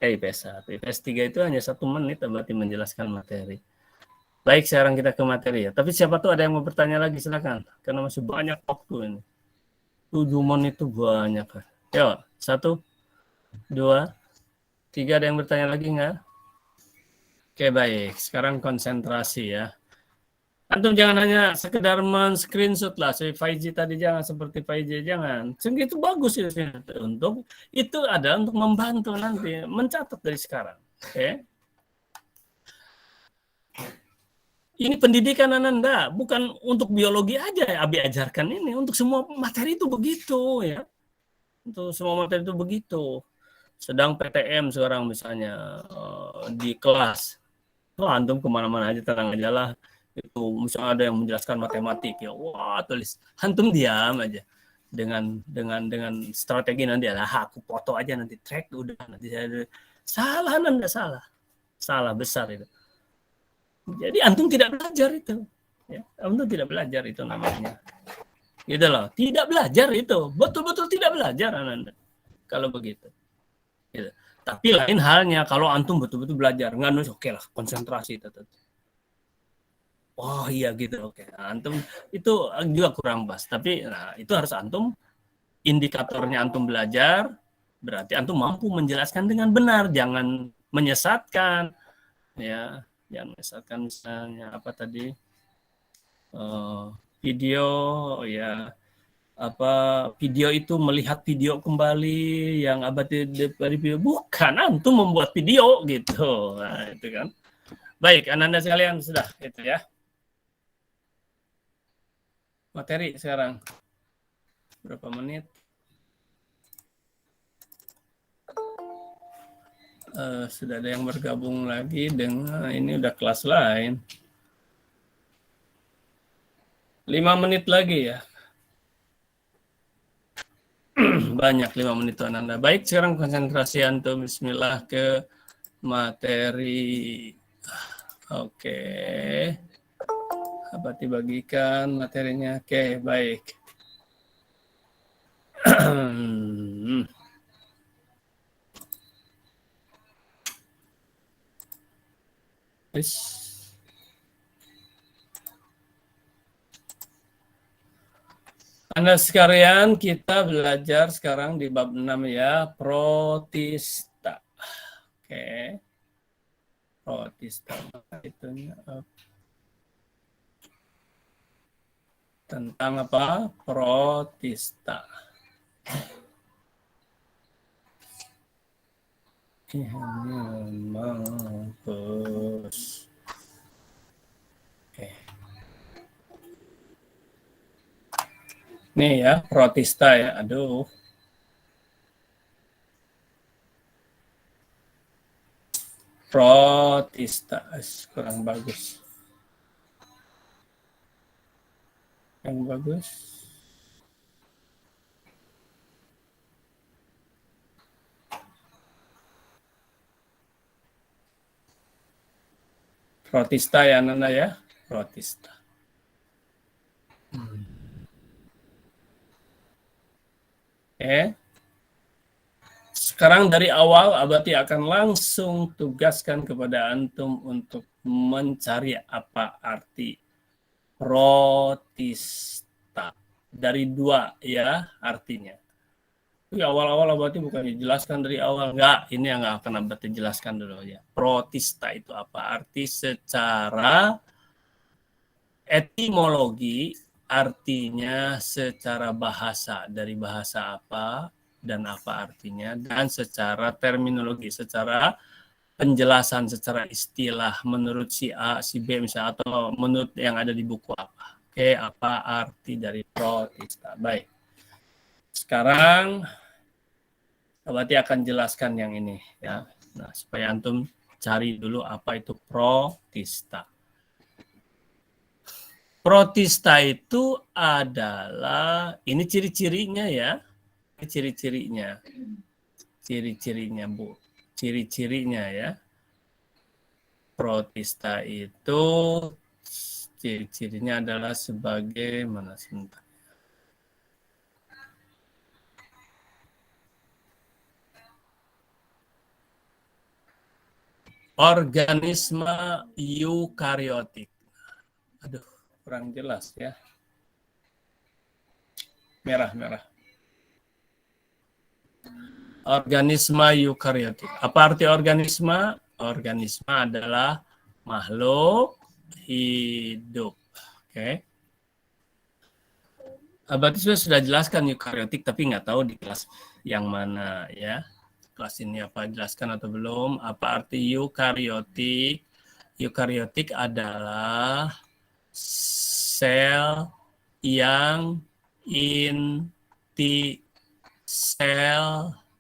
IPS 1, IPS 3 itu hanya 1 menit berarti menjelaskan materi. Baik, sekarang kita ke materi ya. Tapi siapa tuh ada yang mau bertanya lagi, silakan. Karena masih banyak waktu ini. 7 menit itu banyak. Yuk, 1, 2, 3, ada yang bertanya lagi nggak? Oke, baik. Sekarang konsentrasi ya. Antum jangan hanya sekedar men-screenshot lah. Si Faizi tadi jangan seperti Faizi, jangan. Sehingga itu bagus ya. Untuk itu ada untuk membantu nanti mencatat dari sekarang. Oke. Ini pendidikan Ananda, bukan untuk biologi aja ya Abi ajarkan ini, untuk semua materi itu begitu ya. Untuk semua materi itu begitu. Sedang PTM sekarang misalnya di kelas. Antum kemana-mana aja, tenang aja lah. Itu misalnya ada yang menjelaskan matematik ya, wah tulis, antum diam aja dengan strategi nanti aku foto aja nanti track udah nanti saya salah, Anda salah besar itu. Jadi antum tidak belajar itu, ya. Antum tidak belajar itu namanya, gitu loh, tidak belajar itu, betul-betul tidak belajar Anda kalau begitu. Gitu. Tapi lain halnya kalau antum betul-betul belajar, nggak nulis, oke lah, konsentrasi itu. Oh iya gitu, oke. Nah, antum itu juga kurang pas. Tapi nah, itu harus antum, indikatornya antum belajar, berarti antum mampu menjelaskan dengan benar, jangan menyesatkan, ya, jangan menyesatkan misalnya apa tadi video, ya. Video itu melihat video kembali yang Abati dari video, bukan antum membuat video gitu. Nah, itu kan. Baik, Ananda sekalian sudah itu ya. Materi sekarang. Berapa menit? Sudah ada yang bergabung lagi dengan ini udah kelas lain. 5 menit lagi ya. Banyak 5 menit Ananda. Baik, sekarang konsentrasi antum, bismillah ke materi. Oke. Abati bagikan materinya. Oke, baik. Anda sekalian, kita belajar sekarang di bab 6 ya, protista. Oke. Protista itunya tentang apa? Protista. Mampus. Oke. Nih ya, protista ya. Aduh. Protista kurang bagus. Yang bagus. Protista ya Nana ya, protista. Oke. Sekarang dari awal Abati akan langsung tugaskan kepada antum untuk mencari apa arti protista. Dari dua ya artinya. Tapi awal-awal Abati bukan dijelaskan dari awal. Enggak, ini yang akan Abati jelaskan dulu ya. Protista itu apa? Arti secara etimologi, artinya secara bahasa. Dari bahasa apa dan apa artinya. Dan secara terminologi, secara penjelasan, secara istilah. Menurut si A, si B misalnya. Atau menurut yang ada di buku apa. Oke, apa arti dari protista. Baik. Sekarang Abati akan jelaskan yang ini ya. Nah, supaya antum cari dulu apa itu protista. Protista itu adalah ini ciri-cirinya ya. Ciri-cirinya. Ciri-cirinya, Bu. Ciri-cirinya ya. Protista itu ciri-cirinya adalah sebagai mana sebentar. Organisme eukariotik. Aduh, kurang jelas ya. Merah. Organisme eukariotik. Apa arti organisme? Organisme adalah makhluk hidup. Oke. Abati sudah jelaskan eukariotik, tapi nggak tahu di kelas yang mana ya. Kelas ini apa jelaskan atau belum? Apa arti eukariotik? Eukariotik adalah sel yang inti selnya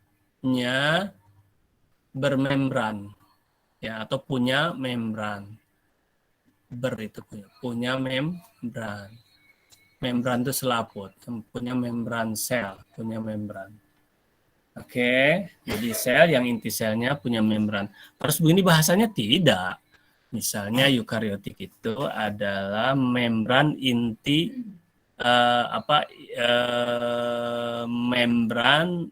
bermembran ya, atau punya membran. Itu punya membran. Membran itu selaput, punya membran sel, punya membran. Oke, jadi sel yang inti selnya punya membran. Harus begini bahasanya? Tidak. Misalnya eukariotik itu adalah membran inti membran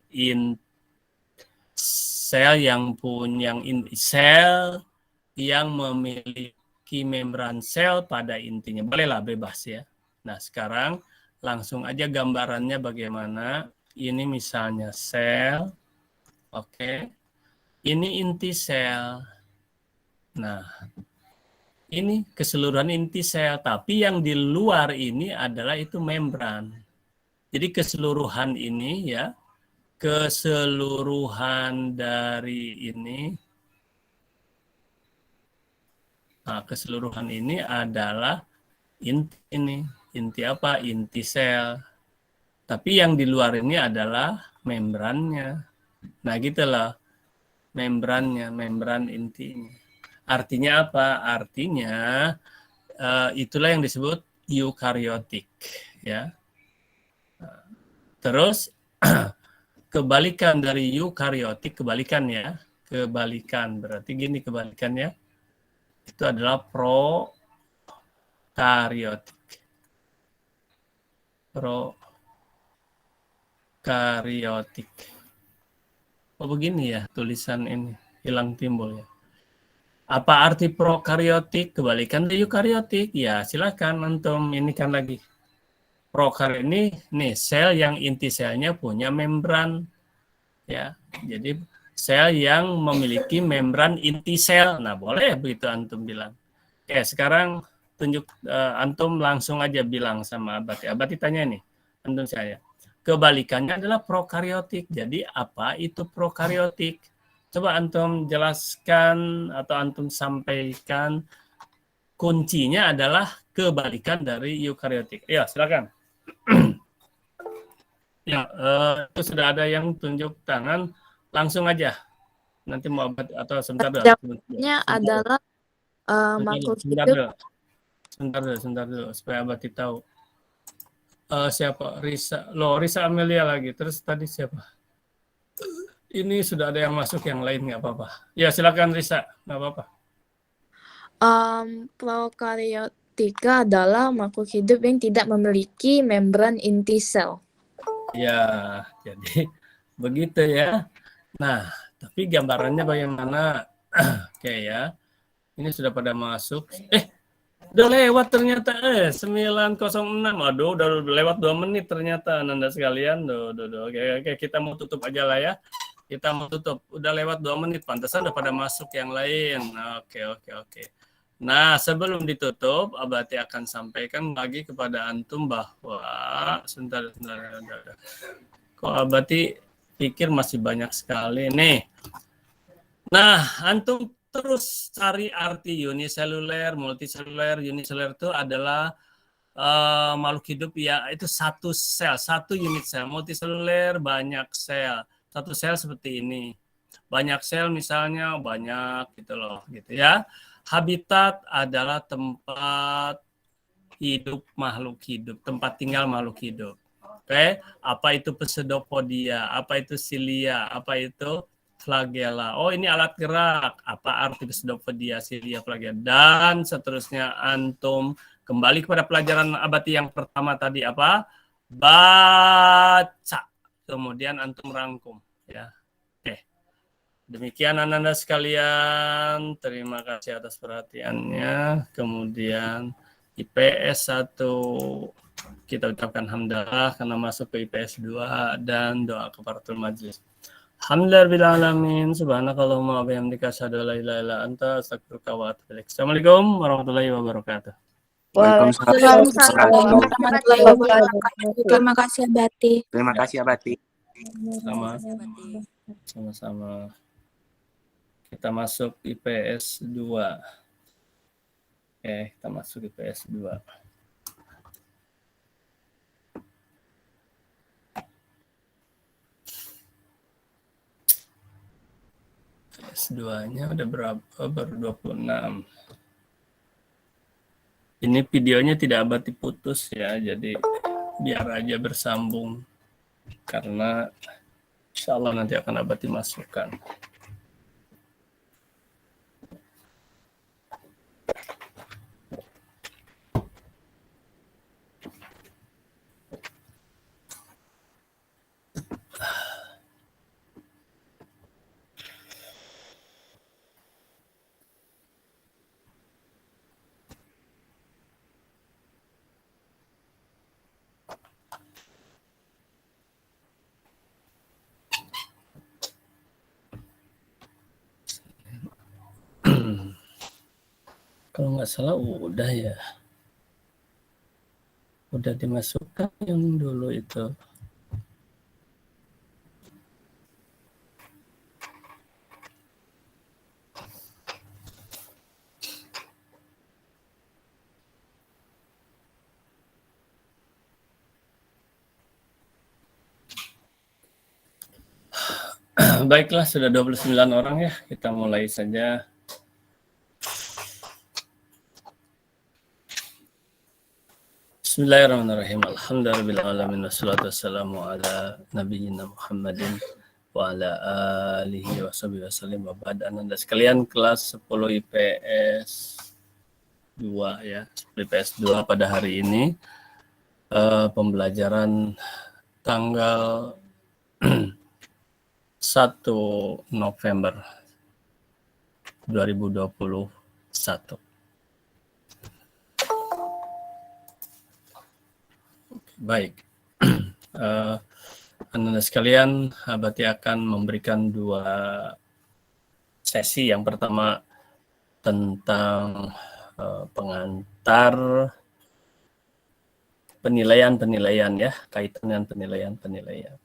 sel yang punya sel yang memiliki membran sel pada intinya. Bolehlah bebas ya. Nah, sekarang langsung aja gambarannya bagaimana. Ini misalnya sel. Oke. Ini inti sel. Nah, ini keseluruhan inti sel, tapi yang di luar ini adalah itu membran. Jadi keseluruhan ini ya, keseluruhan dari ini, nah keseluruhan ini adalah inti apa? Inti sel. Tapi yang di luar ini adalah membrannya. Nah gitulah membrannya, membran intinya. Artinya apa? Artinya itulah yang disebut eukariotik ya. Terus kebalikan dari eukariotik, kebalikan ya. Kebalikan berarti gini kebalikannya. Itu adalah prokaryotik. Prokaryotik. Oh begini ya tulisan ini hilang timbul ya. Apa arti prokaryotik? Kebalikan dari eukaryotik. Ya silakan antum ini kan lagi. Prokaryotik ini nih sel yang inti selnya punya membran. Ya, jadi sel yang memiliki membran inti sel. Nah boleh begitu antum bilang. Oke sekarang tunjuk antum langsung aja bilang sama Abati. Abati tanya nih antum saya. Kebalikannya adalah prokaryotik. Jadi apa itu prokaryotik? Coba antum jelaskan atau antum sampaikan kuncinya adalah kebalikan dari eukaryotik. Ya, silakan. Ya, itu sudah ada yang tunjuk tangan, langsung aja. Nanti mau atau sebentar dulu. Jawabnya adalah makhluk hidup. Sebentar dulu supaya Abati tahu. Siapa? Risa Amelia lagi. Terus tadi siapa? Ini sudah ada yang masuk yang lain nggak apa-apa. Ya silakan Risa, nggak apa-apa. Prokaryotika adalah makhluk hidup yang tidak memiliki membran inti sel. Ya, jadi begitu ya. Nah, tapi gambarannya bagaimana? Oke ya. Ini sudah pada masuk. Udah lewat ternyata. 9.06. Aduh, udah lewat 2 menit ternyata Anda sekalian. Duh. Oke, kita mau tutup aja lah ya. Kita mau tutup. Udah lewat 2 menit. Pantesan udah pada masuk yang lain. Oke. Nah, sebelum ditutup, Abati akan sampaikan lagi kepada Antum bahwa sebentar. Kok Abati pikir masih banyak sekali nih. Nah, Antum terus cari arti uniseluler, multiseluler. Uniseluler itu adalah makhluk hidup ya, itu satu sel, satu unit sel. Multiseluler banyak sel. Satu sel seperti ini. Banyak sel misalnya banyak gitu loh, gitu ya. Habitat adalah tempat hidup makhluk hidup, tempat tinggal makhluk hidup. Oke, apa itu pseudopodia, apa itu cilia, apa itu flagella. Oh, ini alat gerak. Apa arti pseudopodia, cilia, flagella, dan seterusnya. Antum kembali kepada pelajaran Abati yang pertama tadi apa? Baca. Kemudian antum rangkum ya. Oke. Demikian anak-anak sekalian, terima kasih atas perhatiannya. Kemudian IPS 1 kita ucapkan hamdalah karena masuk ke IPS 2 dan doa kafaratul majlis. Alhamdulillah alamin, subhanakallahumma wa bihamdika asyhadu an la ilaha illa anta astaghfiruka wa atubu ilaik. Assalamualaikum warahmatullahi wabarakatuh. Waalaikumsalam warahmatullahi wabarakatuh. Terima kasih Abati. Terima kasih Abati. Sama-sama. Kita masuk IPS 2. Oke, kita masuk IPS 2. S2-nya udah berapa? Baru 26. Ini videonya tidak Abati putus ya, jadi biar aja bersambung. Karena insya Allah nanti akan Abati masukkan. Kalau nggak salah udah ya. Udah dimasukkan yang dulu itu. Baiklah, sudah 29 orang ya. Kita mulai saja. Bismillahirrahmanirrahim. Alhamdulillahirrahmanirrahim. Wassalatu wassalamu ala nabiyyina Muhammadin wa ala alihi wa sahbihi wasallim wa ba'd. Anda sekalian kelas 10 IPS 2 ya. IPS 2 pada hari ini pembelajaran tanggal 1 November 2021. Baik, anak-anak sekalian, Abati akan memberikan 2 sesi. Yang pertama tentang pengantar penilaian ya, kaitan dengan penilaian.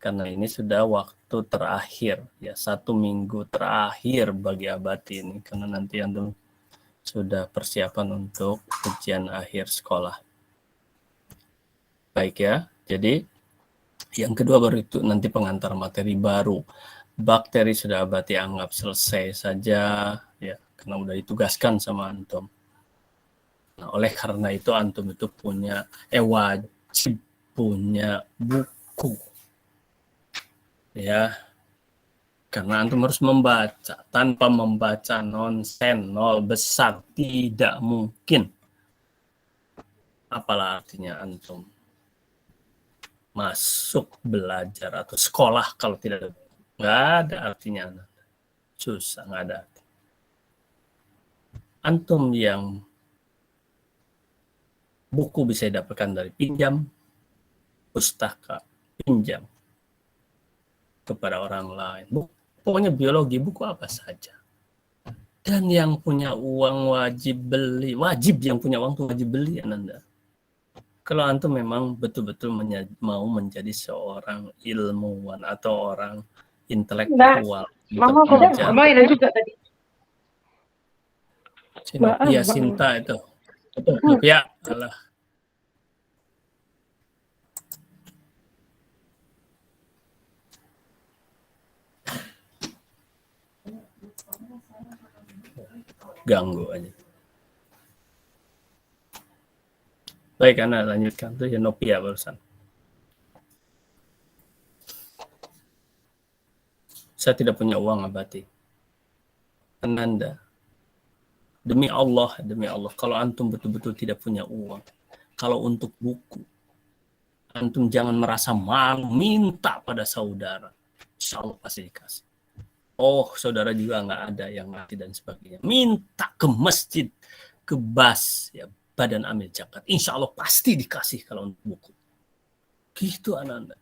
Karena ini sudah waktu terakhir ya, 1 minggu terakhir bagi Abati ini, karena nanti Anda sudah persiapan untuk ujian akhir sekolah. Baik ya, jadi yang kedua baru itu nanti pengantar materi baru. Bakteri sudah Abati anggap selesai saja ya, karena udah ditugaskan sama antum. Nah, oleh karena itu antum itu punya wajib punya buku. Ya. Karena antum harus membaca. Tanpa membaca nonsen, nol besar, tidak mungkin. Apalah artinya antum masuk belajar atau sekolah kalau tidak ada. Nggak ada artinya. Susah, nggak ada arti. Antum yang buku bisa didapatkan dari pinjam, pustaka, pinjam kepada orang lain. Pokoknya biologi, buku apa saja. Dan yang punya uang wajib beli. Wajib yang punya uang tuh wajib beli, Ananda. Kalau antum memang betul-betul mau menjadi seorang ilmuwan atau orang intelektual. Mama kok ada juga tadi. Sinopia Sinta itu. Ya, alah. Ganggu aja. Baik, Anda lanjutkan tuh ya Nopia barusan. Saya tidak punya uang, Abati. Ananda, demi Allah, kalau antum betul-betul tidak punya uang, kalau untuk buku, antum jangan merasa malu, minta pada saudara. Insya Allah pasti dikasih. Oh, saudara juga nggak ada yang ngerti dan sebagainya. Minta ke masjid, ke BAS, ya, Badan Amil Zakat. Insya Allah pasti dikasih kalau untuk buku. Gitu Ananda.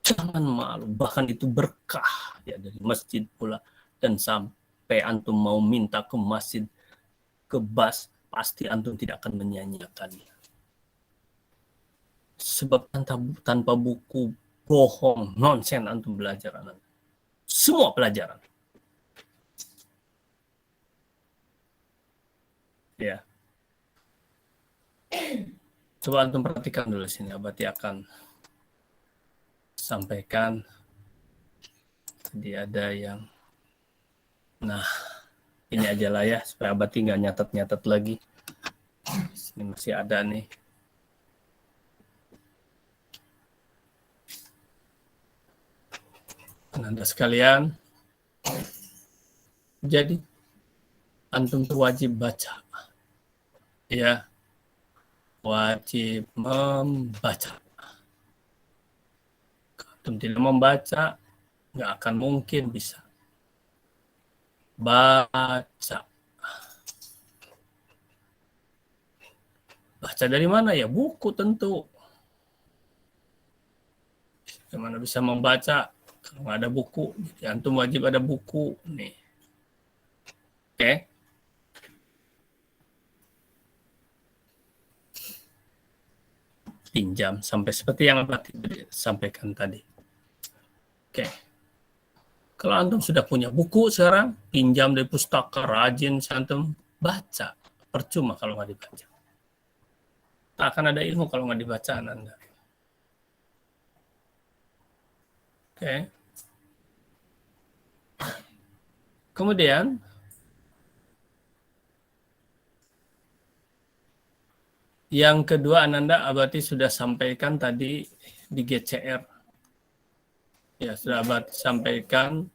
Jangan malu, bahkan itu berkah ya dari masjid pula. Dan sampai antum mau minta ke masjid, ke BAS, pasti antum tidak akan menyanyiakannya. Sebab tanpa buku, bohong, nonsen antum belajar Ananda. Semua pelajaran. Ya. Coba antum perhatikan dulu sini. Abati akan sampaikan. Tadi ada yang. Nah, ini aja lah ya. Supaya Abati nggak nyatet-nyatet lagi. Sini masih ada nih. Anda sekalian, jadi antum tuh wajib baca, ya, wajib membaca. Kalau antum tidak membaca, nggak akan mungkin bisa baca. Baca dari mana ya? Buku tentu. Gimana bisa membaca? Kalau nggak ada buku, jadi antum wajib ada buku nih. Oke. Pinjam sampai seperti yang Abati sampaikan tadi. Oke. Kalau antum sudah punya buku sekarang, pinjam dari pustaka, rajin antum baca. Percuma kalau nggak dibaca. Tak akan ada ilmu kalau nggak dibaca Anda. Oke. Kemudian yang kedua Ananda Abati sudah sampaikan tadi di GCR. Ya, sudah Abati sampaikan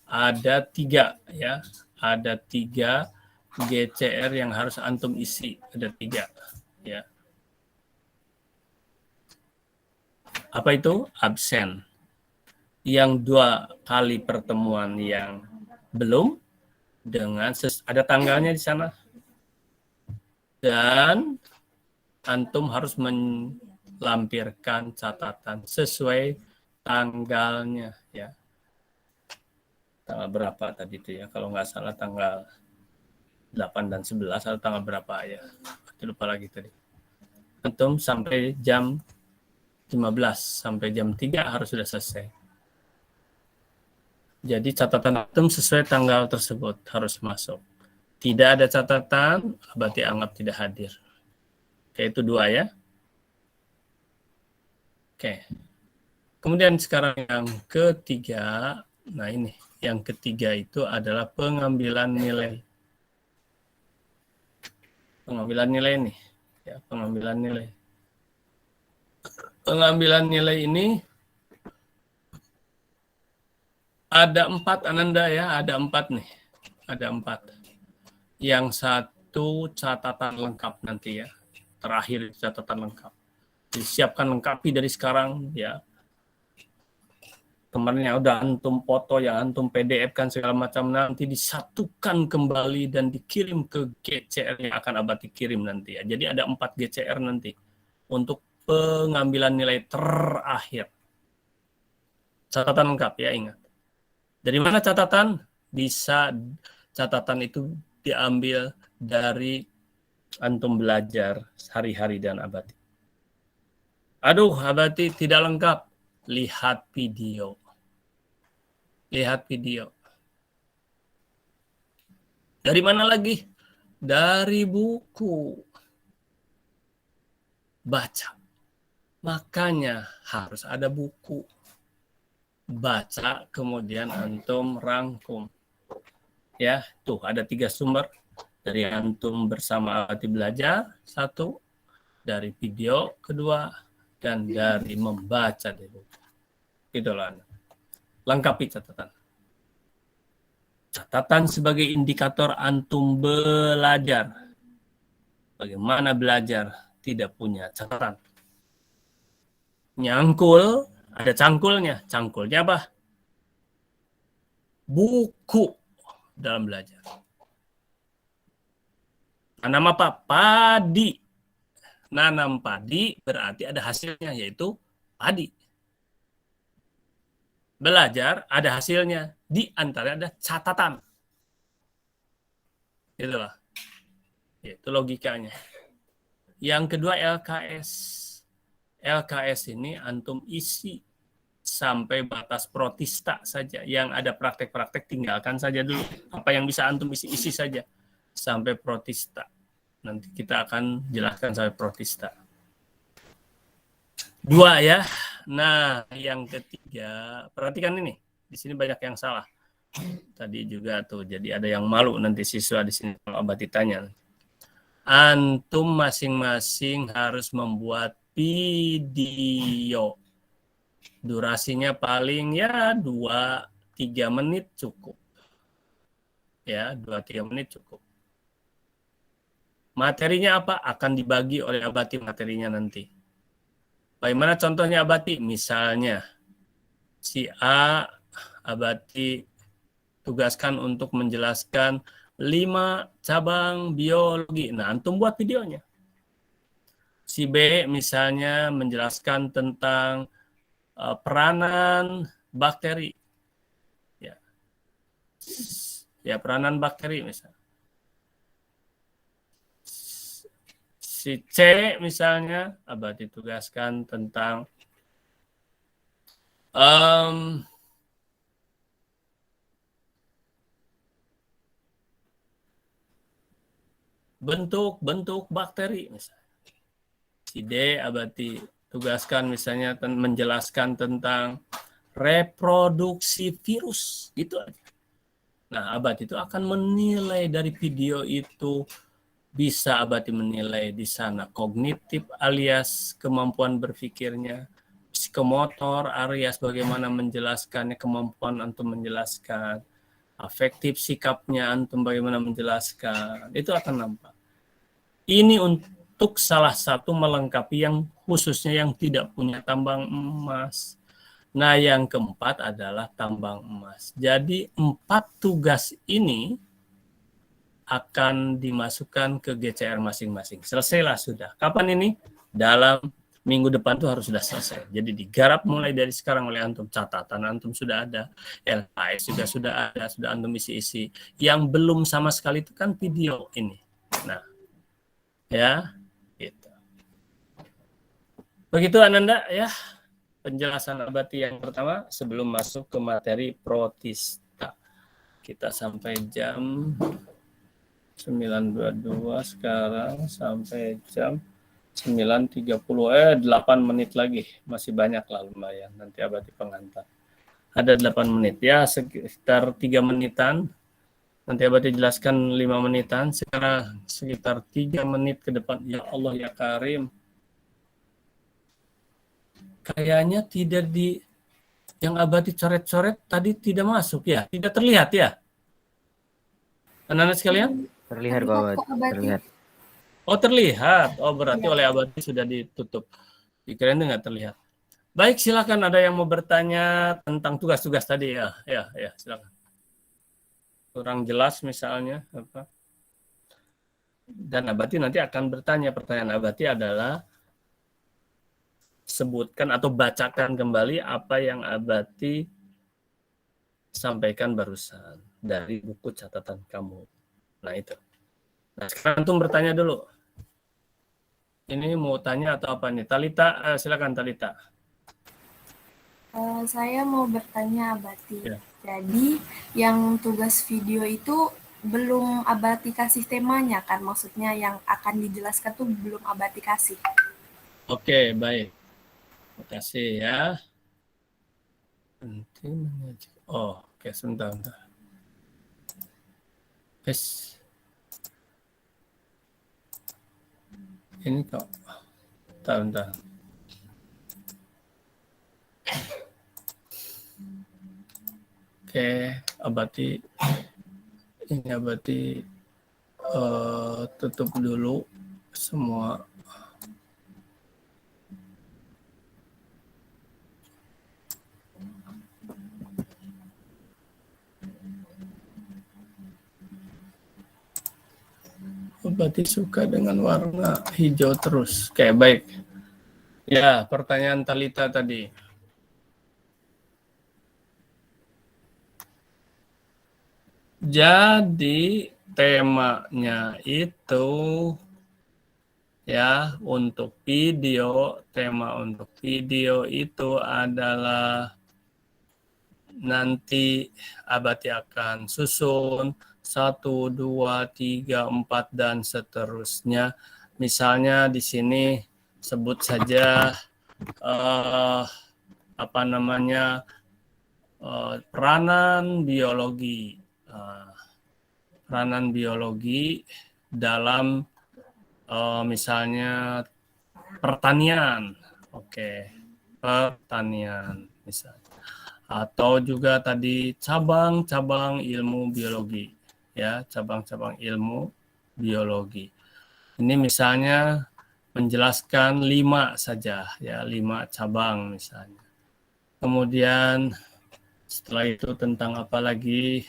ada 3 ya. Ada 3 GCR yang harus antum isi. Ada 3 ya. Apa itu? Absen. Yang 2 kali pertemuan yang belum dengan ada tanggalnya di sana. Dan antum harus melampirkan catatan sesuai tanggalnya ya. Tanggal berapa tadi itu ya? Kalau nggak salah tanggal 8 dan 11 atau tanggal berapa ya? Lupa lagi tadi. Antum sampai jam 15 sampai jam 3 harus sudah selesai. Jadi catatan antum sesuai tanggal tersebut harus masuk. Tidak ada catatan, berarti anggap tidak hadir. Oke, itu 2 ya. Oke. Kemudian sekarang yang ketiga, nah ini, yang ketiga itu adalah pengambilan nilai. Pengambilan nilai nih, ya, pengambilan nilai. Pengambilan nilai ini Ada 4 Ananda ya, ada 4 nih. Ada 4. Yang satu catatan lengkap nanti ya. Terakhir catatan lengkap. Disiapkan lengkapi dari sekarang ya. Kemarin udah antum foto, yang antum PDF kan segala macam, nanti disatukan kembali dan dikirim ke GCR yang akan Abati kirim nanti ya. Jadi ada 4 GCR nanti untuk pengambilan nilai terakhir. Catatan lengkap ya, ingat. Dari mana catatan? Bisa catatan itu diambil dari antum belajar hari-hari dan Abati. Aduh, Abati tidak lengkap. Lihat video. Lihat video. Dari mana lagi? Dari buku. Baca. Makanya harus ada buku. Baca, kemudian antum rangkum. Ya, tuh ada 3 sumber. Dari antum bersama Abati belajar, 1. Dari video, 2. Dan dari membaca di buku. Itulah. Lengkapi catatan. Catatan sebagai indikator antum belajar. Bagaimana belajar tidak punya catatan. Nyangkul, ada cangkulnya. Cangkulnya apa? Buku dalam belajar. Nanam apa? Padi. Nanam padi berarti ada hasilnya, yaitu padi. Belajar ada hasilnya, di antara ada catatan. Itulah. Itu logikanya. Yang kedua LKS. LKS ini antum isi sampai batas protista saja. Yang ada praktek-praktek tinggalkan saja dulu. Apa yang bisa antum isi saja sampai protista. Nanti kita akan jelaskan sampai protista. 2 ya. Nah, yang ketiga, perhatikan ini. Di sini banyak yang salah. Tadi juga tuh, jadi ada yang malu nanti siswa di sini kalau Abati tanya. Antum masing-masing harus membuat video. Durasinya paling ya 2-3 menit cukup. Ya, 2-3 menit cukup. Materinya apa? Akan dibagi oleh Abati materinya nanti. Bagaimana contohnya Abati? Misalnya, si A, Abati tugaskan untuk menjelaskan 5 cabang biologi. Nah, antum buat videonya. Si B misalnya menjelaskan tentang peranan bakteri. Ya, peranan bakteri misalnya. Si C misalnya, Abati tugaskan tentang bentuk-bentuk bakteri misalnya. Si D, Abati tugaskan misalnya menjelaskan tentang reproduksi virus, gitu aja. Nah, Abati itu akan menilai dari video itu. Bisa Abati menilai di sana kognitif alias kemampuan berpikirnya, psikomotor alias bagaimana menjelaskannya, kemampuan antum menjelaskan, afektif sikapnya antum bagaimana menjelaskan, itu akan nampak. Ini untuk salah satu melengkapi yang khususnya yang tidak punya tambang emas. Nah, yang keempat adalah tambang emas. Jadi 4 tugas ini akan dimasukkan ke GCR masing-masing. Selesailah sudah. Kapan ini? Dalam minggu depan tuh harus sudah selesai. Jadi digarap mulai dari sekarang oleh antum. Catatan antum sudah ada. LKS juga sudah ada. Sudah antum isi-isi. Yang belum sama sekali itu kan video ini. Nah, ya, gitu. Begitu Ananda ya. Penjelasan Abati yang pertama sebelum masuk ke materi protista. Kita sampai jam 9.22 sekarang sampai jam 9.30. 8 menit lagi. Masih banyak lah lumayan. Nanti Abati pengantar. Ada 8 menit. Ya sekitar 3 menitan. Nanti Abati jelaskan 5 menitan. Sekarang sekitar 3 menit ke depan. Ya Allah ya Karim. Kayaknya tidak Yang Abati coret-coret tadi tidak masuk ya? Tidak terlihat ya? Anak-anak sekalian? Terlihat kok Abati, terlihat. Oh terlihat. Oh berarti oleh Abati sudah ditutup. Dikirain nggak terlihat. Baik, silakan ada yang mau bertanya tentang tugas-tugas tadi ya. Ya, silakan. Kurang jelas misalnya apa? Dan Abati nanti akan bertanya. Pertanyaan Abati adalah sebutkan atau bacakan kembali apa yang Abati sampaikan barusan dari buku catatan kamu. Nah itu. Nah sekarang antum bertanya dulu. Ini mau tanya atau apa nih? Talita, silakan Talita. Saya mau bertanya Abati. Ya. Jadi yang tugas video itu belum Abati kasih temanya kan? Maksudnya yang akan dijelaskan tuh belum Abati kasih. Oke, baik. Terima kasih ya. Nanti oh, oke, sebentar. Yes. Ini kok. Bentar. Oke, Abati. Ini Abati tutup dulu semua. Abati suka dengan warna hijau terus. Oke, baik. Ya, pertanyaan Talita tadi. Jadi temanya itu ya untuk video, tema untuk video itu adalah nanti Abati akan susun 1, 2, 3, 4 dan seterusnya. Misalnya di sini sebut saja peranan biologi. Peranan biologi dalam misalnya pertanian. Oke, pertanian misalnya. Atau juga tadi cabang-cabang ilmu biologi. Ya, cabang-cabang ilmu biologi. Ini misalnya menjelaskan 5 saja, ya 5 cabang misalnya. Kemudian setelah itu tentang apa lagi?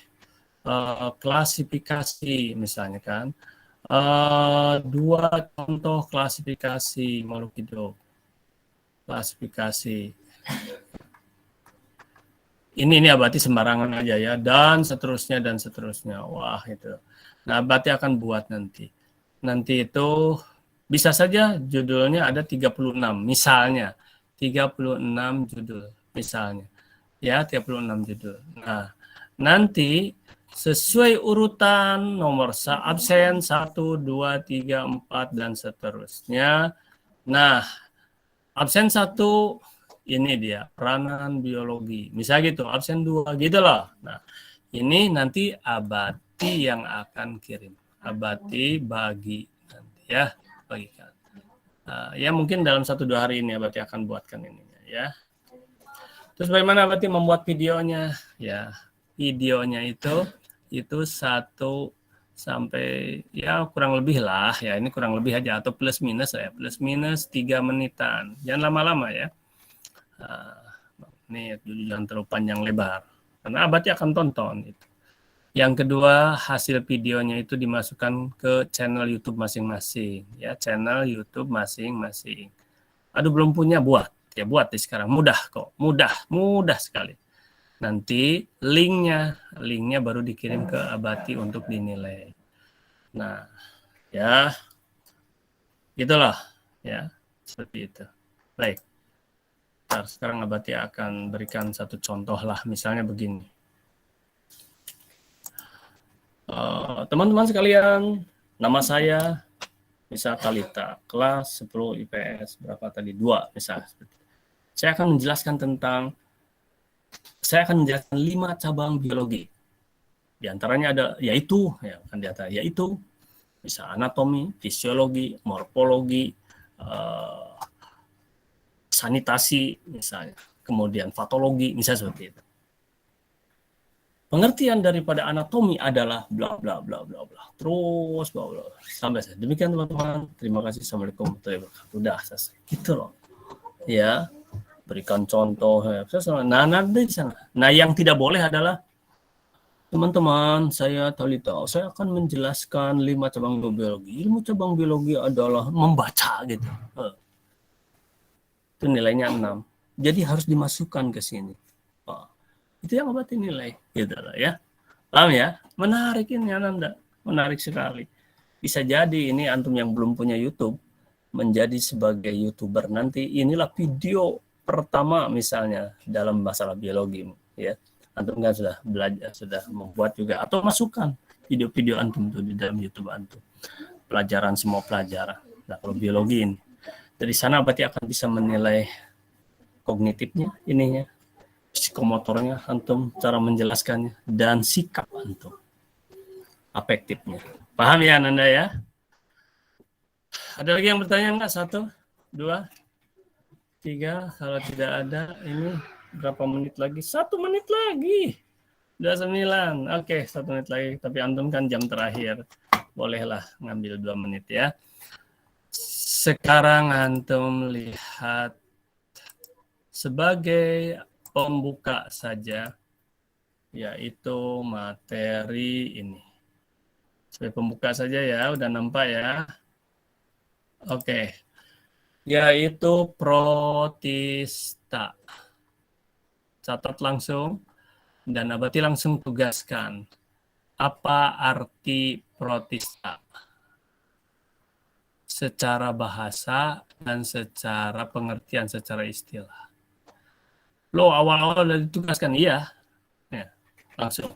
Klasifikasi misalnya kan. 2 contoh klasifikasi makhluk hidup. Klasifikasi. Ini Abati sembarangan aja ya, dan seterusnya. Wah, itu. Nah, Abati akan buat nanti. Nanti itu bisa saja judulnya ada 36, misalnya. 36 judul, misalnya. Ya, 36 judul. Nah, nanti sesuai urutan nomor absen 1, 2, 3, 4, dan seterusnya. Nah, absen 1 ini dia, peranan biologi. Misalnya gitu, absen 2, gitu loh. Nah, ini nanti Abati yang akan kirim. Abati bagi nanti ya, bagikan. Ya mungkin dalam 1-2 hari ini Abati akan buatkan ininya ya. Terus bagaimana Abati membuat videonya? Ya, videonya itu 1 sampai ya kurang lebih lah ya, ini kurang lebih aja atau plus minus ya, plus minus 3 menitan. Jangan lama-lama ya. Menit, jangan terlalu panjang lebar karena Abati akan tonton itu. Yang kedua, hasil videonya itu dimasukkan ke channel YouTube masing-masing ya, channel YouTube masing-masing. Aduh belum punya, buat di sekarang, mudah kok, mudah sekali. Nanti linknya baru dikirim ke Abati untuk dinilai. Nah ya gitulah ya, seperti itu. Baik. Sekarang Abati akan berikan satu contoh lah, misalnya begini. Teman-teman sekalian, nama saya misal Talita, kelas 10 IPS, berapa tadi? 2 misalnya. Saya akan menjelaskan 5 cabang biologi. Di antaranya ada, yaitu misal anatomi, fisiologi, morfologi, sanitasi misalnya. kemudian patologi, misalnya seperti itu. Pengertian daripada anatomi adalah bla bla bla bla bla. Terus bla bla. Sampai saya. Demikian teman-teman. Terima kasih. Assalamualaikum warahmatullahi wabarakatuh. Udah selesai. Gitu loh. Ya. Berikan contoh. Nah, nanti di sana. Nah, yang tidak boleh adalah teman-teman, saya Talita, saya akan menjelaskan 5 cabang biologi. Ilmu cabang biologi adalah membaca gitu. Itu nilainya 6. Jadi harus dimasukkan ke sini. Itu yang abadi nilai, gitu loh ya. Paham ya? Menarik ini Ananda, menarik sekali. Bisa jadi ini antum yang belum punya YouTube menjadi sebagai YouTuber nanti. Inilah video pertama misalnya dalam masalah biologi, ya. Antum kan sudah belajar, sudah membuat juga atau masukkan video-video antum tuh di dalam YouTube antum. Pelajaran semua pelajaran. Nah, kalau biologi ini dari sana berarti akan bisa menilai kognitifnya, ininya, psikomotornya antum, cara menjelaskannya, dan sikap antum, afektifnya. Paham ya Nanda ya? Ada lagi yang bertanya enggak? 1, 2, 3. Kalau tidak ada, ini berapa menit lagi? 1 menit lagi. Udah 9. Oke, 1 menit lagi. Tapi antum kan jam terakhir. Bolehlah ngambil 2 menit ya. Sekarang antum lihat sebagai pembuka saja, yaitu materi ini. Sebagai pembuka saja ya, udah nampak ya. Oke. Yaitu protista. Catat langsung dan abadi langsung tugaskan. Apa arti protista? Secara bahasa dan secara pengertian, secara istilah. Lo awal-awal udah ditugaskan, iya. Ya, langsung.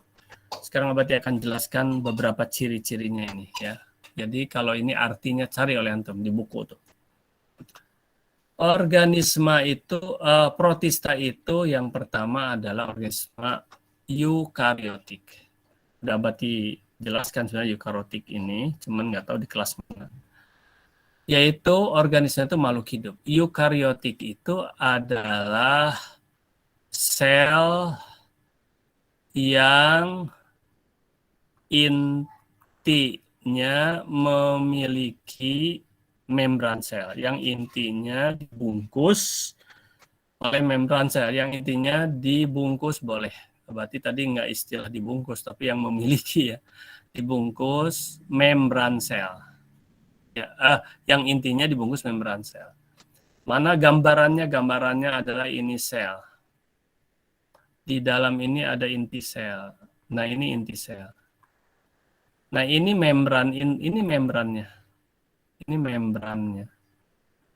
Sekarang abadi akan jelaskan beberapa ciri-cirinya ini ya. Jadi kalau ini artinya cari oleh antum di buku tuh. Organisme itu, protista itu yang pertama adalah organisme eukariotik. Udah abadi jelaskan sebenarnya eukariotik ini, cuman nggak tahu di kelas mana. Yaitu organisme itu makhluk hidup. Eukariotik itu adalah sel yang intinya memiliki membran sel, yang intinya dibungkus oleh membran sel, yang intinya dibungkus boleh. Berarti tadi nggak istilah dibungkus, tapi yang memiliki ya, dibungkus membran sel. Ya, yang intinya dibungkus membran sel. Mana gambarannya? Gambarannya adalah ini sel. Di dalam ini ada inti sel. Nah, ini inti sel. Nah, ini membran, ini membrannya. Ini membrannya.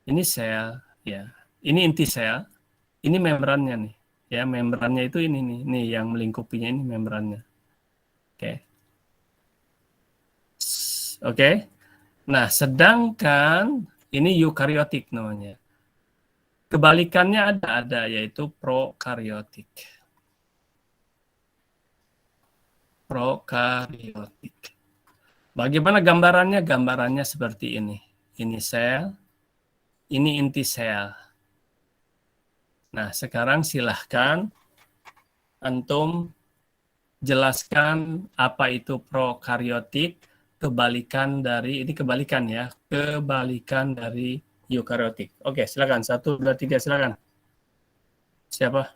Ini sel, ya. Ini inti sel. Ini membrannya nih. Ya, membrannya itu ini nih. Nih yang melingkupinya ini membrannya. Oke. Oke. Nah, sedangkan ini eukariotik namanya. Kebalikannya ada yaitu prokariotik. Prokariotik. Bagaimana gambarannya? Gambarannya seperti ini. Ini sel, ini inti sel. Nah, sekarang silahkan antum jelaskan apa itu prokariotik, kebalikan dari, ini kebalikan ya, kebalikan dari eukariotik. Oke, silakan. 1, 2, 3, silakan. Siapa?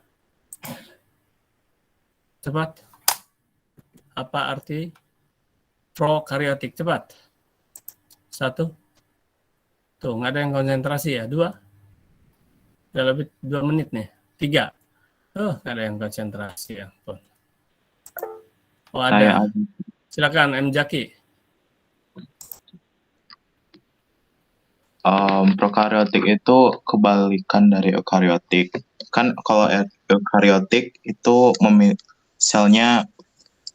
Cepat. Apa arti prokariotik? Cepat. 1. Tuh, nggak ada yang konsentrasi ya. 2. Udah lebih 2 menit nih. 3. Oh, nggak ada yang konsentrasi ya. Oh, ada. Silakan, M. Jaki. Prokariotik itu kebalikan dari eukariotik. Kan kalau eukariotik itu selnya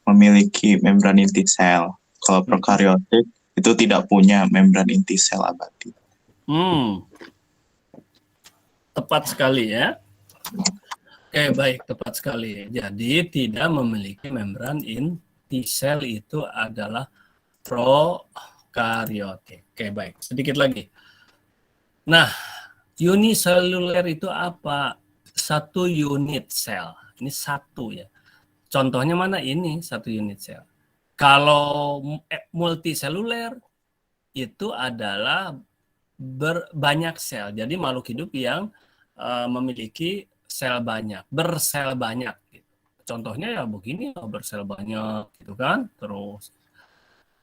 memiliki membran inti sel. Kalau prokariotik itu tidak punya membran inti sel abadi. Tepat sekali ya. Oke, baik, tepat sekali. Jadi tidak memiliki membran inti sel itu adalah prokariotik. Oke, baik. Sedikit lagi. Nah, uniseluler itu apa? satu unit sel. Ini satu ya. Contohnya mana ini satu unit sel. Kalau multiseluler itu adalah banyak sel. Jadi makhluk hidup yang memiliki sel banyak, bersel banyak. Gitu. Contohnya ya begini, bersel banyak, gitu kan? Terus,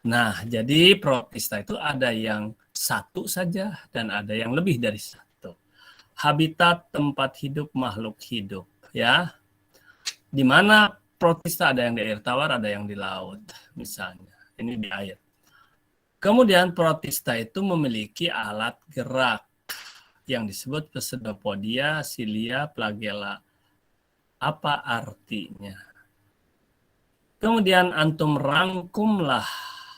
nah jadi protista itu ada yang satu saja dan ada yang lebih dari satu. Habitat tempat hidup makhluk hidup, ya. Di mana protista ada yang di air tawar, ada yang di laut, misalnya. Ini di air. Kemudian protista itu memiliki alat gerak yang disebut pseudopodia, cilia, flagella. Apa artinya? Kemudian antum rangkumlah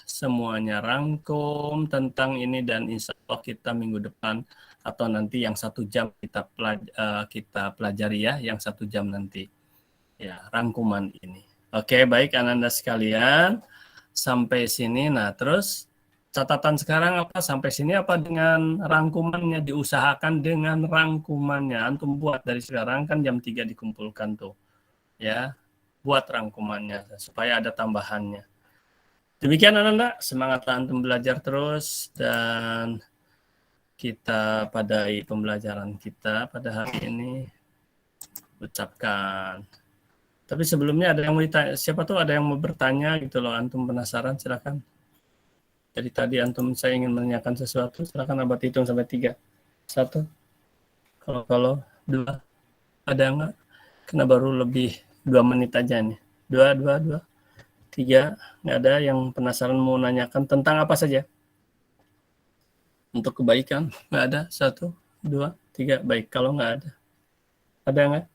semuanya, rangkum tentang ini dan insya Allah kita minggu depan atau nanti yang 1 jam kita pelajari ya, yang 1 jam nanti. Ya, rangkuman ini. Oke, baik Ananda sekalian. Sampai sini. Nah, terus catatan sekarang apa? Sampai sini apa dengan rangkumannya? Diusahakan dengan rangkumannya. Antum buat dari sekarang, kan jam 3 dikumpulkan tuh. Ya, buat rangkumannya supaya ada tambahannya. Demikian Ananda, semangatlah antum belajar terus dan kita padai pembelajaran kita pada hari ini. Ucapkan. Tapi sebelumnya ada yang mau ditanya, siapa tuh ada yang mau bertanya gitu loh, antum penasaran silakan. Jadi tadi antum saya ingin menanyakan sesuatu, silakan Abad hitung sampai 3. 1. Kalau 2. Ada enggak? Kena baru lebih 2 menit aja nih. 2. 3. Enggak ada yang penasaran mau nanyakan tentang apa saja? Untuk kebaikan? Enggak ada? 1, 2, 3. Baik, kalau enggak ada. Ada enggak?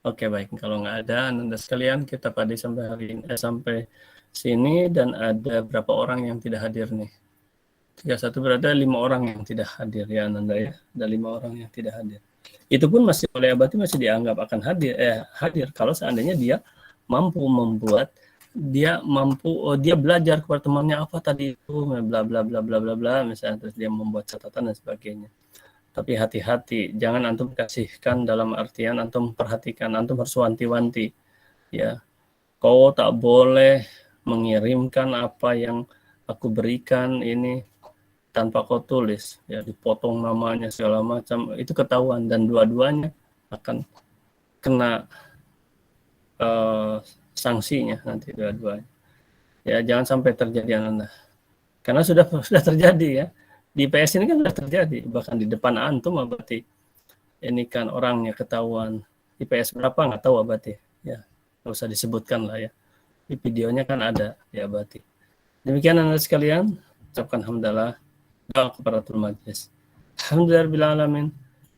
Oke, baik. Kalau enggak ada, Anda sekalian kita pada sampai hari ini, sampai sini dan ada berapa orang yang tidak hadir nih? 31 berada 5 orang yang tidak hadir ya Ananda ya. Ada 5 orang yang tidak hadir. Itu pun masih oleh Abati masih dianggap akan hadir kalau seandainya dia mampu membuat, dia belajar kepada temannya apa tadi itu bla bla bla bla bla bla misalnya, terus dia membuat catatan dan sebagainya. Tapi hati-hati, jangan antum kasihkan dalam artian antum perhatikan, antum harus wanti-wanti ya. Kau tak boleh mengirimkan apa yang aku berikan ini tanpa kau tulis ya, dipotong namanya segala macam, itu ketahuan dan dua-duanya akan kena sanksinya nanti dua-duanya ya. Jangan sampai terjadi Anda, karena sudah terjadi ya di PS ini kan sudah terjadi, bahkan di depan antum Abati ini kan orangnya ketahuan. IPS berapa nggak tahu Abati ya, nggak usah disebutkan lah ya, di videonya kan ada ya Abati. Demikian Anda sekalian, ucapkan hamdalah, doa kepada majlis. Alhamdulillahirabbil alamin.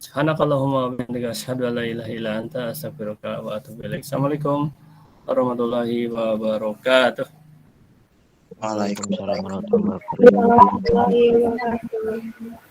Subhanakallahumma wa bihamdika asyhadu an la ilaha illa anta astaghfiruka wa atubu ilaik. Assalamualaikum warahmatullahi wabarakatuh. Waalaikumsalam warahmatullahi wabarakatuh.